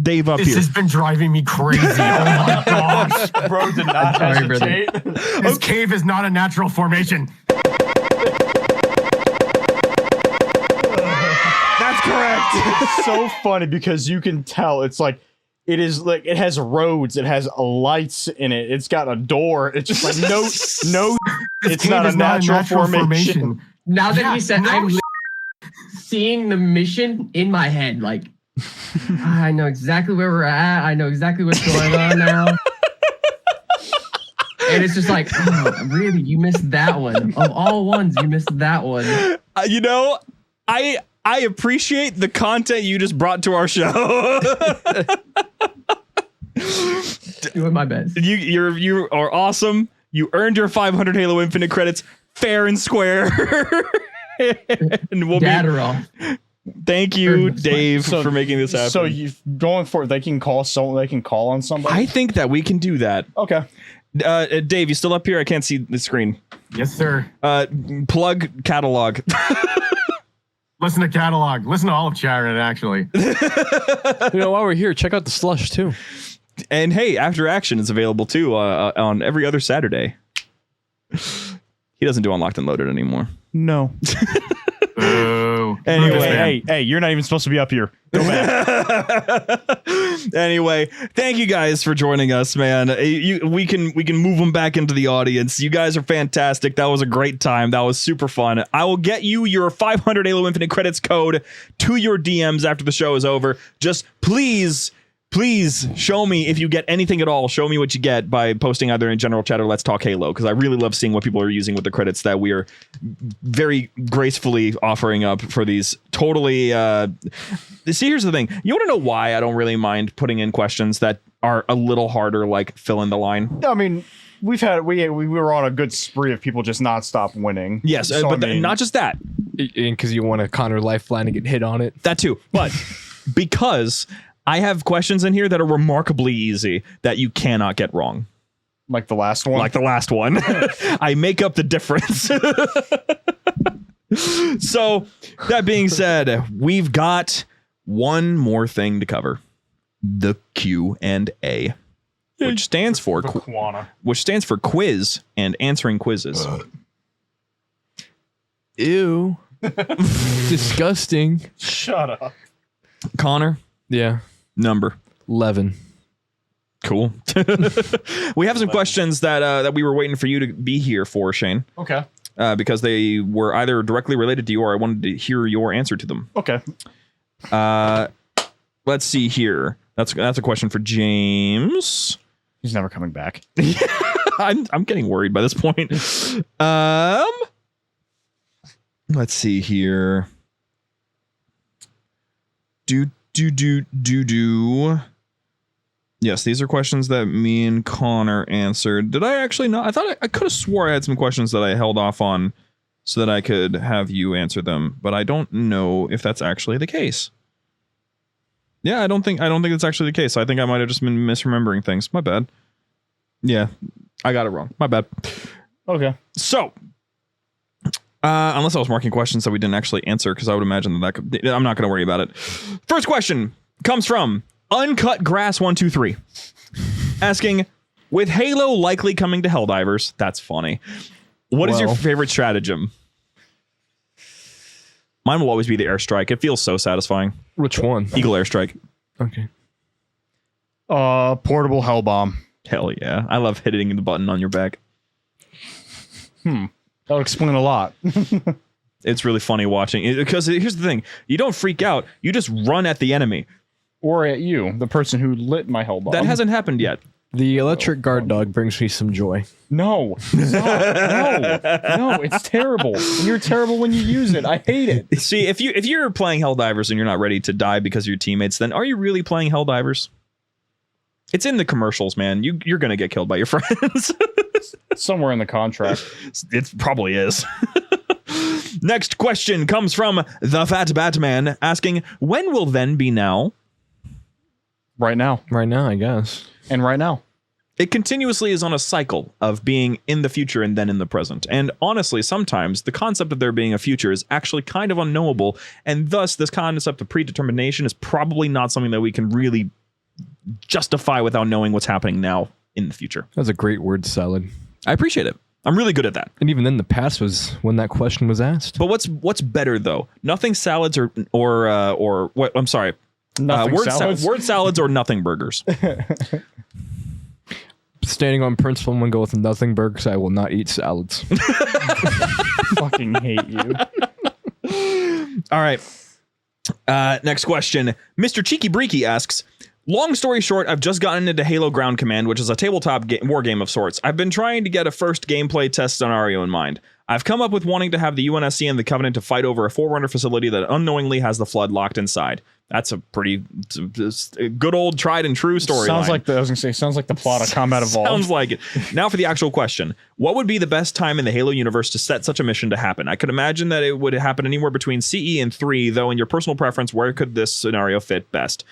Speaker 1: Dave up here.
Speaker 8: This has been driving me crazy. Oh my gosh,
Speaker 2: bro, did not hesitate.
Speaker 8: This cave is not a natural formation.
Speaker 1: Correct.
Speaker 2: It's so funny because you can tell it's like it is like it has roads, it has lights in it, it's got a door. It's just like no, it's not a natural formation.
Speaker 6: Now that he said, I'm seeing the mission in my head. Like I know exactly where we're at. I know exactly what's going on now. And it's just like, oh, really, you missed that one. Of all ones, you missed that one.
Speaker 1: I appreciate the content you just brought to our show.
Speaker 6: Doing my best.
Speaker 1: You are awesome. You earned your 500 Halo Infinite credits fair and square. And we'll thank you, Dave, for making this happen.
Speaker 2: So you going for it? They can call on somebody.
Speaker 1: I think that we can do that.
Speaker 2: Okay.
Speaker 1: Dave, you still up here? I can't see the screen.
Speaker 8: Yes, sir.
Speaker 1: Plug catalog.
Speaker 8: Listen to catalog. Listen to all of Charon, actually.
Speaker 4: While we're here, check out the slush too.
Speaker 1: And hey, After Action is available too on every other Saturday. He doesn't do Unlocked and Loaded anymore.
Speaker 2: No.
Speaker 8: Oh.
Speaker 2: Anyway, hey, you're not even supposed to be up here. Go back.
Speaker 1: Anyway, thank you guys for joining us, man. We can move them back into the audience. You guys are fantastic. That was a great time. That was super fun. I will get you your 500 Halo Infinite credits code to your DMs after the show is over. Just please Please show me if you get anything at all. Show me what you get by posting either in general chat or Let's Talk Halo, because I really love seeing what people are using with the credits that we are very gracefully offering up for these. Totally. See, here's the thing. You want to know why I don't really mind putting in questions that are a little harder, like fill in the line?
Speaker 2: I mean, we were on a good spree of people just not stop winning.
Speaker 1: Yes,
Speaker 2: So,
Speaker 1: but not just that.
Speaker 4: Because you want a Connor lifeline to get hit on it.
Speaker 1: That too. But because I have questions in here that are remarkably easy that you cannot get wrong.
Speaker 2: Like the last one?
Speaker 1: Like the last one. I make up the difference. So, that being said, we've got one more thing to cover. The Q&A, which stands for quiz and answering quizzes.
Speaker 4: Ew. Disgusting.
Speaker 2: Shut up.
Speaker 1: Connor,
Speaker 4: Yeah.
Speaker 1: number
Speaker 4: 11.
Speaker 1: Cool. We have some questions that we were waiting for you to be here for, Shane.
Speaker 2: Okay.
Speaker 1: Because they were either directly related to you or I wanted to hear your answer to them.
Speaker 2: Okay.
Speaker 1: Let's see here. That's a question for James.
Speaker 2: He's never coming back.
Speaker 1: I'm getting worried by this point. Let's see here. Do. Yes, these are questions that me and Connor answered. Did I actually not? I thought I could have swore I had some questions that I held off on so that I could have you answer them, but I don't know if that's actually the case. Yeah, I don't think it's actually the case. I think I might have just been misremembering things. My bad. Yeah, I got it wrong. My bad.
Speaker 2: Okay.
Speaker 1: So, unless I was marking questions that we didn't actually answer, because I would imagine that could. I'm not going to worry about it. First question comes from Uncut Grass 123, asking, with Halo likely coming to Helldivers, that's funny. What is your favorite stratagem? Mine will always be the airstrike. It feels so satisfying.
Speaker 4: Which one?
Speaker 1: Eagle airstrike.
Speaker 4: Okay.
Speaker 2: Portable hell bomb.
Speaker 1: Hell yeah. I love hitting the button on your back.
Speaker 2: That would explain a lot.
Speaker 1: It's really funny watching it, because here's the thing. You don't freak out. You just run at the enemy.
Speaker 2: Or at you, the person who lit my hell bomb.
Speaker 1: That hasn't happened yet.
Speaker 4: The electric guard dog brings me some joy.
Speaker 2: No. Stop. No, it's terrible. And you're terrible when you use it. I hate it.
Speaker 1: See, if you're playing Helldivers and you're not ready to die because of your teammates, then are you really playing Helldivers? It's in the commercials, man. You're going to get killed by your friends.
Speaker 2: Somewhere in the contract.
Speaker 1: It probably is. Next question comes from the Fat Batman, asking, when will then be now?
Speaker 2: Right now.
Speaker 4: Right now, I guess.
Speaker 2: And right now.
Speaker 1: It continuously is on a cycle of being in the future and then in the present. And honestly, sometimes the concept of there being a future is actually kind of unknowable. And thus, this concept of predetermination is probably not something that we can really justify without knowing what's happening now in the future.
Speaker 4: That's a great word salad.
Speaker 1: I appreciate it. I'm really good at that.
Speaker 4: And even then, the past was when that question was asked.
Speaker 1: But what's better though? Nothing salads or what? I'm sorry. Word salads or nothing burgers.
Speaker 4: Standing on principle, I'm going to go with nothing burgers. I will not eat salads.
Speaker 2: Fucking hate you.
Speaker 1: All right. Next question. Mr. Cheeky Breaky asks, long story short, I've just gotten into Halo Ground Command, which is a tabletop war game of sorts. I've been trying to get a first gameplay test scenario in mind. I've come up with wanting to have the UNSC and the Covenant to fight over a Forerunner facility that unknowingly has the Flood locked inside. That's a pretty good old tried and true story.
Speaker 2: Sounds like the plot of Combat Evolved.
Speaker 1: Sounds like it. Now for the actual question. What would be the best time in the Halo universe to set such a mission to happen? I could imagine that it would happen anywhere between CE and 3, though in your personal preference, where could this scenario fit best?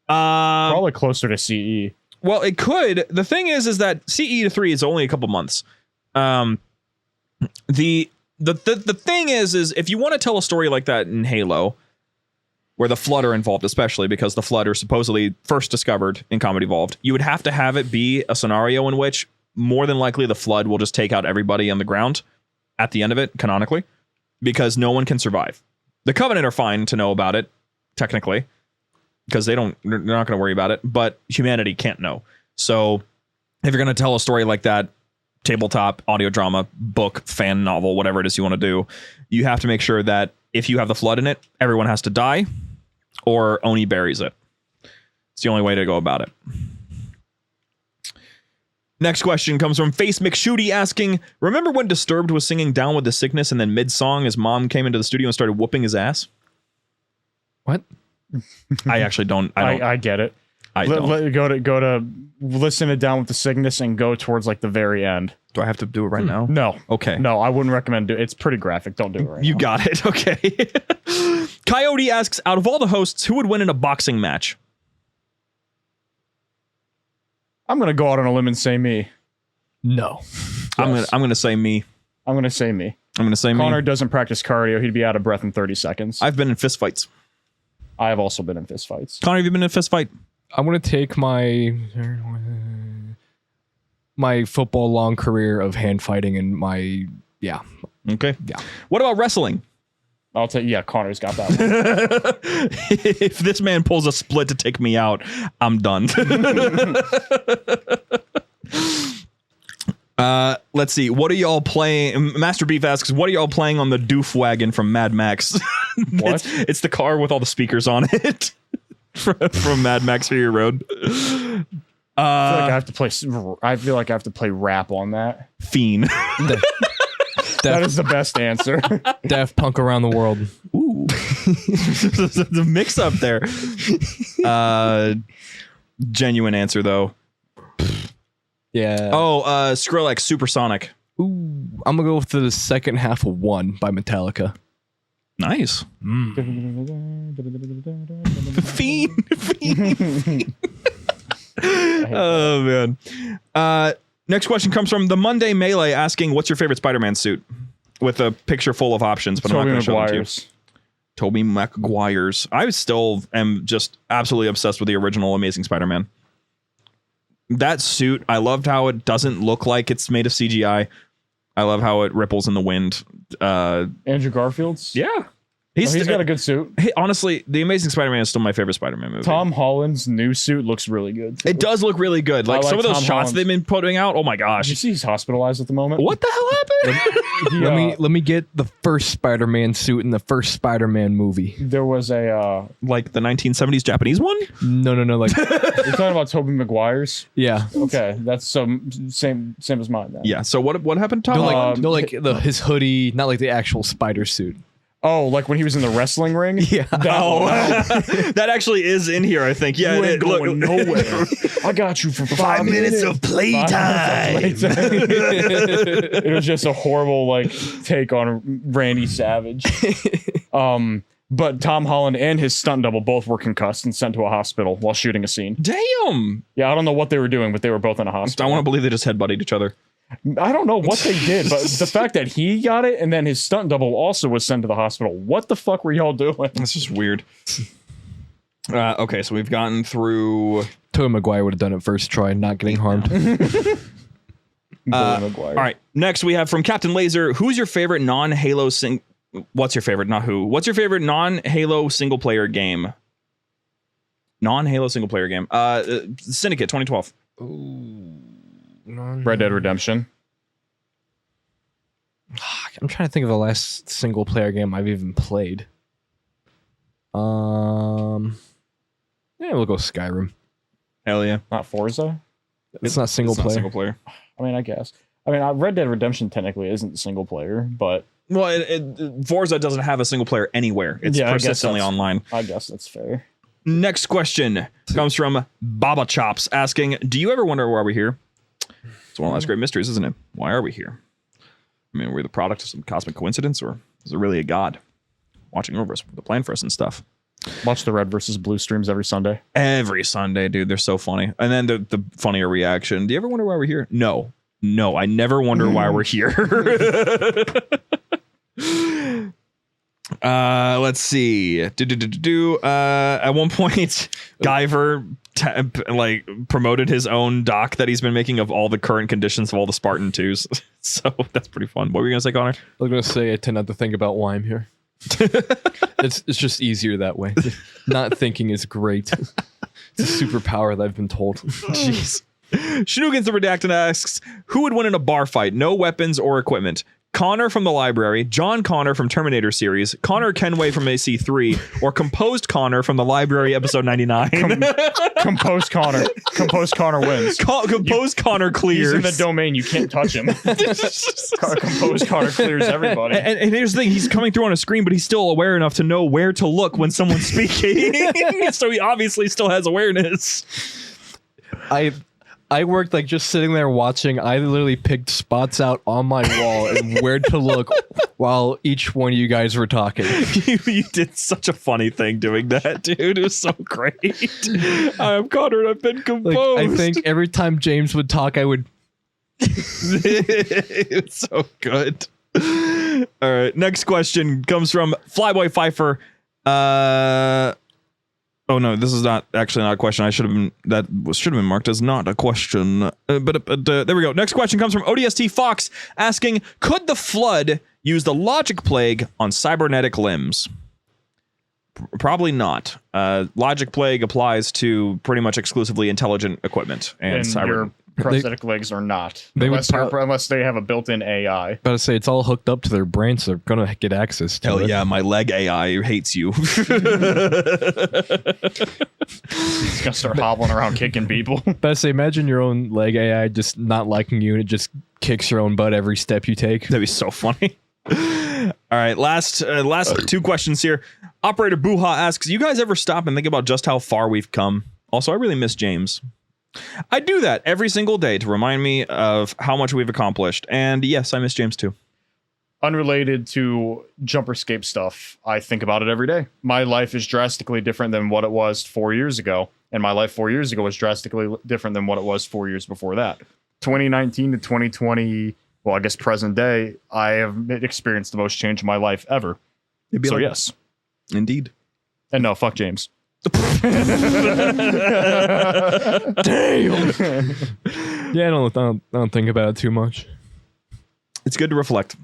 Speaker 2: Probably closer to CE.
Speaker 1: Well, it could. The thing is that CE to 3 is only a couple months. The thing is if you want to tell a story like that in Halo, where the Flood are involved, especially because the Flood are supposedly first discovered in Combat Evolved, you would have to have it be a scenario in which more than likely the Flood will just take out everybody on the ground at the end of it, canonically, because no one can survive. The Covenant are fine to know about it, technically, because they're not going to worry about it, but humanity can't know. So if you're going to tell a story like that, tabletop, audio drama, book, fan novel, whatever it is you want to do, you have to make sure that if you have the Flood in it, everyone has to die, or Oni buries it. It's the only way to go about it. Next question comes from Face McShooty asking, remember when Disturbed was singing Down with the Sickness and then mid-song his mom came into the studio and started whooping his ass?
Speaker 4: What?
Speaker 1: I actually don't.
Speaker 2: I get it. Go to listen to Down with the Sickness and go towards like the very end.
Speaker 1: Do I have to do it right now?
Speaker 2: No.
Speaker 1: Okay.
Speaker 2: No, I wouldn't recommend it. It's pretty graphic. Don't do it right now.
Speaker 1: You got it. Okay. Coyote asks, out of all the hosts, who would win in a boxing match?
Speaker 2: I'm gonna go out on a limb and say me.
Speaker 4: No.
Speaker 1: I'm gonna say me.
Speaker 2: I'm gonna say me.
Speaker 1: I'm gonna say
Speaker 2: Connor
Speaker 1: me.
Speaker 2: doesn't practice cardio. He'd be out of breath in 30 seconds.
Speaker 1: I've been in fist fights.
Speaker 2: I have also been in fist fights.
Speaker 1: Connor, have you been in a fist fight?
Speaker 4: I'm gonna take my football long career of hand fighting and my
Speaker 1: Okay.
Speaker 4: Yeah.
Speaker 1: What about wrestling?
Speaker 2: I'll tell you, yeah, Connor's got that one.
Speaker 1: If this man pulls a split to take me out, I'm done. Let's see. What are y'all playing? Master Beef asks, what are y'all playing on the doof wagon from Mad Max?
Speaker 2: What?
Speaker 1: It's the car with all the speakers on it from Mad Max Fury Road.
Speaker 2: I feel like I have to play rap on that.
Speaker 1: Fiend.
Speaker 2: That is the best answer.
Speaker 4: Daft Punk Around the World.
Speaker 1: Ooh. The mix up there. Genuine answer though.
Speaker 4: Yeah.
Speaker 1: Oh, Skrillex Supersonic.
Speaker 4: Ooh, I'm gonna go with the second half of One by Metallica.
Speaker 1: Nice. Fiend. Oh man. Next question comes from the Monday Melee asking, what's your favorite Spider-Man suit? With a picture full of options, but I'm not going to show them to you. Tobey Maguire's. I still am just absolutely obsessed with the original Amazing Spider-Man. That suit, I loved how it doesn't look like it's made of CGI. I love how it ripples in the wind.
Speaker 2: Andrew Garfield's?
Speaker 1: Yeah.
Speaker 2: He's got a good suit.
Speaker 1: Hey, honestly, The Amazing Spider-Man is still my favorite Spider-Man movie.
Speaker 2: Tom Holland's new suit looks really good, too.
Speaker 1: It does look really good. Like some of those shots they've been putting out. Oh my gosh.
Speaker 2: Did you see he's hospitalized at the moment?
Speaker 1: What the hell happened?
Speaker 4: Let me get the first Spider-Man suit in the first Spider-Man movie.
Speaker 2: There was a
Speaker 1: like the 1970s Japanese one?
Speaker 4: No, like
Speaker 2: you're talking about Tobey Maguire's?
Speaker 4: Yeah.
Speaker 2: Okay, that's same as mine then.
Speaker 1: Yeah. So what happened to Tom?
Speaker 4: His hoodie, not like the actual spider suit.
Speaker 2: Oh, like when he was in the wrestling ring?
Speaker 4: Yeah.
Speaker 1: That actually is in here, I think. Yeah,
Speaker 2: you ain't going nowhere. I got you for 5 minutes
Speaker 7: of playtime.
Speaker 2: It was just a horrible take on Randy Savage. But Tom Holland and his stunt double both were concussed and sent to a hospital while shooting a scene.
Speaker 1: Damn.
Speaker 2: Yeah, I don't know what they were doing, but they were both in a hospital.
Speaker 1: I want to believe they just headbutted each other.
Speaker 2: I don't know what they did, but the fact that he got it and then his stunt double also was sent to the hospital. What the fuck were y'all doing?
Speaker 1: That's just weird. Okay, so we've gotten through.
Speaker 4: Tobey Maguire would have done it first try, not getting harmed.
Speaker 1: All right, next we have from Captain Laser. Who's your favorite non-Halo What's your favorite? Not who. What's your favorite non-Halo single player game? Non-Halo single player game. Syndicate 2012.
Speaker 4: Ooh.
Speaker 2: Red Dead Redemption.
Speaker 4: I'm trying to think of the last single player game I've even played. Yeah, we'll go Skyrim.
Speaker 1: Hell yeah.
Speaker 2: Not Forza?
Speaker 4: It's not single player.
Speaker 1: Not single player.
Speaker 2: I mean, I guess. Red Dead Redemption technically isn't single player, but...
Speaker 1: Well, Forza doesn't have a single player anywhere. It's persistently online.
Speaker 2: I guess that's fair.
Speaker 1: Next question comes from Baba Chops asking, do you ever wonder why we're here? It's one of the last great mysteries, isn't it? Why are we here? I mean, we're the product of some cosmic coincidence, or is there really a god watching over us with a plan for us and stuff?
Speaker 2: Watch the Red versus Blue streams every Sunday.
Speaker 1: Every Sunday, dude. They're so funny. And then the funnier reaction. Do you ever wonder why we're here? No, I never wonder why we're here. Let's see. At one point, Guyver promoted his own doc that he's been making of all the current conditions of all the Spartan 2s. So that's pretty fun. What were you gonna say, Connor?
Speaker 4: I was gonna say I tend not to think about why I'm here. It's just easier that way. Not thinking is great. It's a superpower that I've been told.
Speaker 1: Jeez. Shenugans the Redacted asks, who would win in a bar fight? No weapons or equipment. Connor from the library, John Connor from Terminator series, Connor Kenway from AC3, or composed Connor from the library episode 99.
Speaker 2: Composed Connor. Composed Connor wins.
Speaker 1: Composed Connor clears.
Speaker 2: He's in the domain. You can't touch him. Composed Connor clears everybody.
Speaker 1: And here's the thing, he's coming through on a screen, but he's still aware enough to know where to look when someone's speaking. So he obviously still has awareness.
Speaker 4: I worked like just sitting there watching. I literally picked spots out on my wall and where to look while each one of you guys were talking.
Speaker 1: You did such a funny thing doing that, dude. It was so great. I'm Connor and I've been composed.
Speaker 4: Like, I think every time James would talk, I would.
Speaker 1: It's so good. All right. Next question comes from Flyboy Pfeiffer. Oh no, this is not a question. Should have been marked as not a question. But there we go. Next question comes from ODST Fox asking, could the Flood use the logic plague on cybernetic limbs? Probably not. Logic plague applies to pretty much exclusively intelligent equipment and
Speaker 2: your prosthetic legs are not. Unless they have a built-in AI.
Speaker 4: About to say, it's all hooked up to their brain, so they're going to get access to it.
Speaker 1: Hell yeah, my leg AI hates you.
Speaker 2: He's going to start hobbling around kicking people.
Speaker 4: About to say, imagine your own leg AI just not liking you and it just kicks your own butt every step you take.
Speaker 1: That'd be so funny. All right, last two questions here. Operator Buha asks, you guys ever stop and think about just how far we've come? Also, I really miss James. I do that every single day to remind me of how much we've accomplished. And yes, I miss James too.
Speaker 2: Unrelated to JumperScape stuff, I think about it every day. My life is drastically different than what it was 4 years ago. And my life 4 years ago was drastically different than what it was 4 years before that. 2019 to 2020, well, I guess present day, I have experienced the most change in my life ever. So yes.
Speaker 1: Indeed.
Speaker 2: And no, fuck James.
Speaker 4: Damn. Yeah, I don't think about it too much.
Speaker 1: It's good to reflect.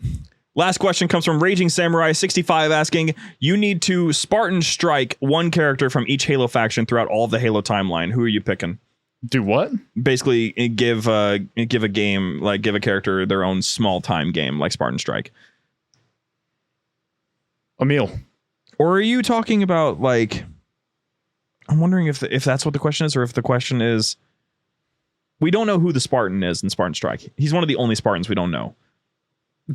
Speaker 1: Last question comes from Raging Samurai 65 asking, you need to Spartan strike one character from each Halo faction throughout all of the Halo timeline. Who are you picking?
Speaker 2: Do what?
Speaker 1: Basically give a game, like give a character their own small time game like Spartan Strike.
Speaker 2: Emil.
Speaker 1: Or are you talking about like, I'm wondering if that's what the question is, or if the question is, we don't know who the Spartan is in Spartan Strike. He's one of the only Spartans we don't know.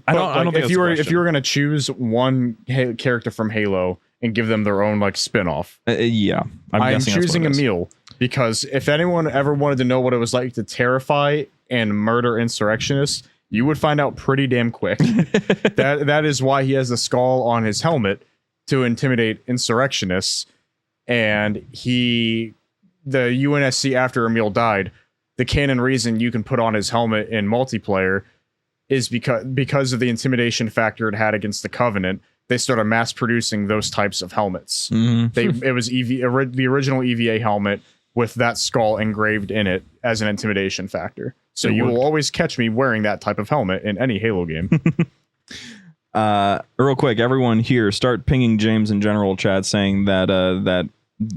Speaker 1: I don't think
Speaker 2: if you were going to choose one character from Halo and give them their own like spin-off.
Speaker 1: Yeah.
Speaker 2: I'm choosing Emil because if anyone ever wanted to know what it was like to terrify and murder insurrectionists, you would find out pretty damn quick. That is why he has a skull on his helmet, to intimidate insurrectionists. And the UNSC, after Emil died, the canon reason you can put on his helmet in multiplayer is because of the intimidation factor it had against the Covenant. They started mass producing those types of helmets. Mm-hmm. It was the original EVA helmet with that skull engraved in it as an intimidation factor. So you will always catch me wearing that type of helmet in any Halo game.
Speaker 1: Real quick, everyone here, start pinging James in general chat saying that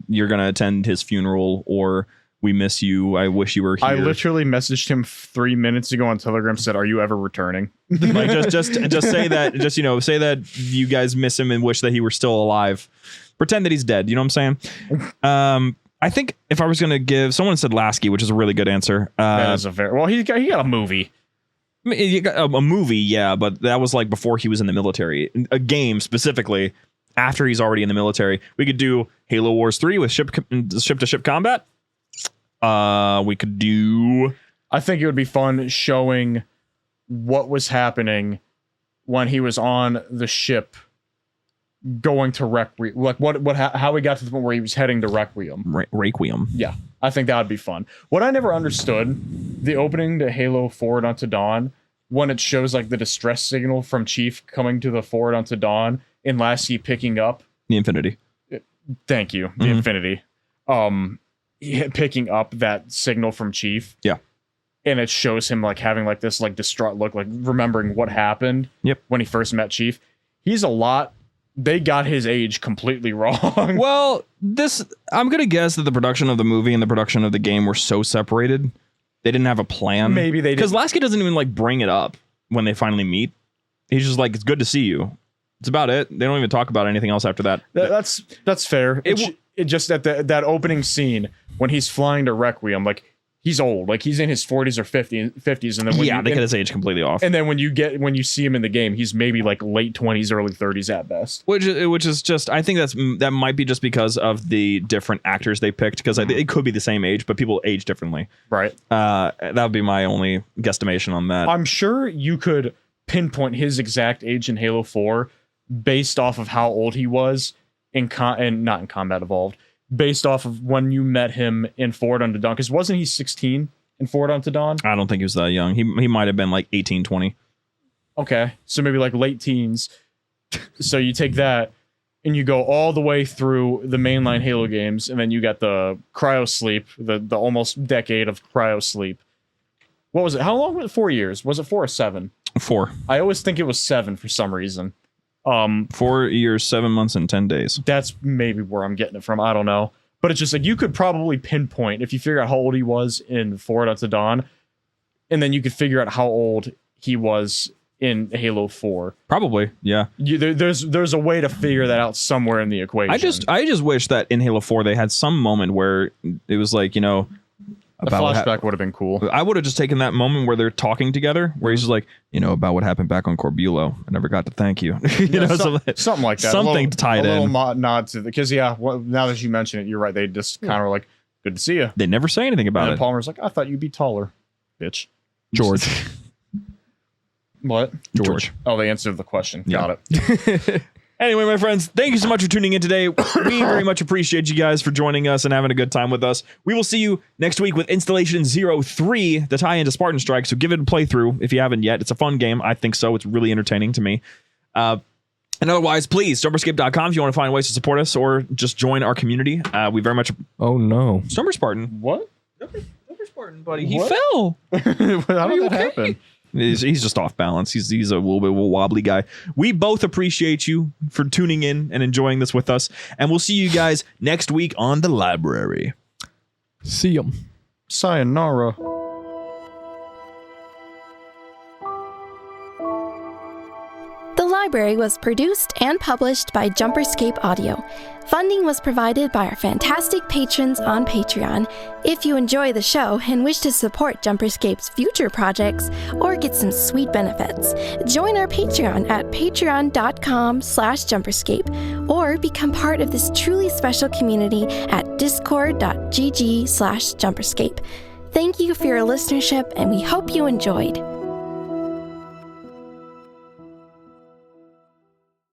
Speaker 1: you're going to attend his funeral, or we miss you. I wish you were here.
Speaker 2: I literally messaged him 3 minutes ago on Telegram, said, "Are you ever returning?"
Speaker 1: Like just say that, say that you guys miss him and wish that he were still alive. Pretend that he's dead. You know what I'm saying? I think if I was going to give, someone said Lasky, which is a really good answer.
Speaker 2: That is a very, well, he got a movie.
Speaker 1: You got a movie, yeah, but that was like before he was in the military. A game specifically after he's already in the military. We could do Halo Wars 3 with ship to ship combat. We could do.
Speaker 2: I think it would be fun showing what was happening when he was on the ship going to Requiem, like how he got to the point where he was heading to Requiem.
Speaker 1: Requiem.
Speaker 2: Yeah, I think that would be fun. What I never understood, the opening to Halo Forward Unto Dawn, when it shows like the distress signal from Chief coming to the Forward Unto Dawn, and Lassie picking up
Speaker 1: the Infinity.
Speaker 2: Thank you, the Infinity. Picking up that signal from Chief.
Speaker 1: Yeah.
Speaker 2: And it shows him like having like this like distraught look, like remembering what happened.
Speaker 1: Yep.
Speaker 2: When he first met Chief. He's a lot. They got his age completely wrong.
Speaker 1: Well, I'm going to guess that the production of the movie and the production of the game were so separated. They didn't have a plan.
Speaker 2: Maybe they did.
Speaker 1: Because Lasky doesn't even like bring it up when they finally meet. He's just like, it's good to see you. It's about it. They don't even talk about anything else after that.
Speaker 2: That's fair. It just at that opening scene when he's flying to Requiem, like he's old, like he's in his 40s or 50s, and then
Speaker 1: They get his age completely off.
Speaker 2: And then when you see him in the game, he's maybe like late 20s, early 30s at best.
Speaker 1: Which is just, I think that might be just because of the different actors they picked, because it could be the same age, but people age differently.
Speaker 2: Right.
Speaker 1: That would be my only guesstimation on that.
Speaker 2: I'm sure you could pinpoint his exact age in Halo 4 based off of how old he was and not in Combat Evolved, based off of when you met him in Forward Unto Dawn. Because wasn't he 16 in Forward Unto Dawn?
Speaker 1: I don't think he was that young. He might have been like 18, 20.
Speaker 2: Okay, so maybe like late teens. So you take that and you go all the way through the mainline Halo games, and then you got the cryo sleep, the almost decade of cryo sleep. What was it? How long was it? 4 years? Was it 4 or 7?
Speaker 1: 4.
Speaker 2: I always think it was 7 for some reason.
Speaker 1: 4 years, 7 months, and 10 days.
Speaker 2: That's maybe where I'm getting it from. I don't know. But it's just like you could probably pinpoint if you figure out how old he was in Forward Unto Dawn, and then you could figure out how old he was in Halo 4.
Speaker 1: Probably, yeah.
Speaker 2: There's a way to figure that out somewhere in the equation.
Speaker 1: I just wish that in Halo 4 they had some moment where it was like, you know,
Speaker 2: a flashback would have been cool.
Speaker 1: I would have just taken that moment where they're talking together, where he's just like, you know, about what happened back on Corbulo. I never got to thank you.
Speaker 2: Something like that.
Speaker 1: Something to tie it in.
Speaker 2: A little nod to because now that you mention it, you're right. They just kind of were like, good to see you.
Speaker 1: They never say anything about
Speaker 2: and
Speaker 1: it.
Speaker 2: Palmer's like, I thought you'd be taller, bitch.
Speaker 1: George.
Speaker 2: What?
Speaker 1: George.
Speaker 2: Oh, they answered the question.
Speaker 1: Yeah.
Speaker 2: Got it.
Speaker 1: Anyway, my friends, thank you so much for tuning in today. We very much appreciate you guys for joining us and having a good time with us. We will see you next week with Installation 03, the tie into Spartan Strike. So give it a playthrough if you haven't yet. It's a fun game. I think so. It's really entertaining to me. And otherwise, please, JumperScape.com if you want to find ways to support us or just join our community. We very much...
Speaker 4: Oh, no.
Speaker 1: Jumper Spartan.
Speaker 2: What?
Speaker 1: Jumper Spartan, buddy.
Speaker 2: What?
Speaker 1: He fell.
Speaker 2: How did that happen?
Speaker 1: He's just off balance. He's a little bit of a wobbly guy. We both appreciate you for tuning in and enjoying this with us. And we'll see you guys next week on The Library.
Speaker 4: See ya.
Speaker 2: Sayonara.
Speaker 9: The Library was produced and published by JumperScape Audio. Funding was provided by our fantastic patrons on Patreon. If you enjoy the show and wish to support JumperScape's future projects or get some sweet benefits, join our Patreon at patreon.com/JumperScape or become part of this truly special community at discord.gg/JumperScape. Thank you for your listenership, and we hope you enjoyed.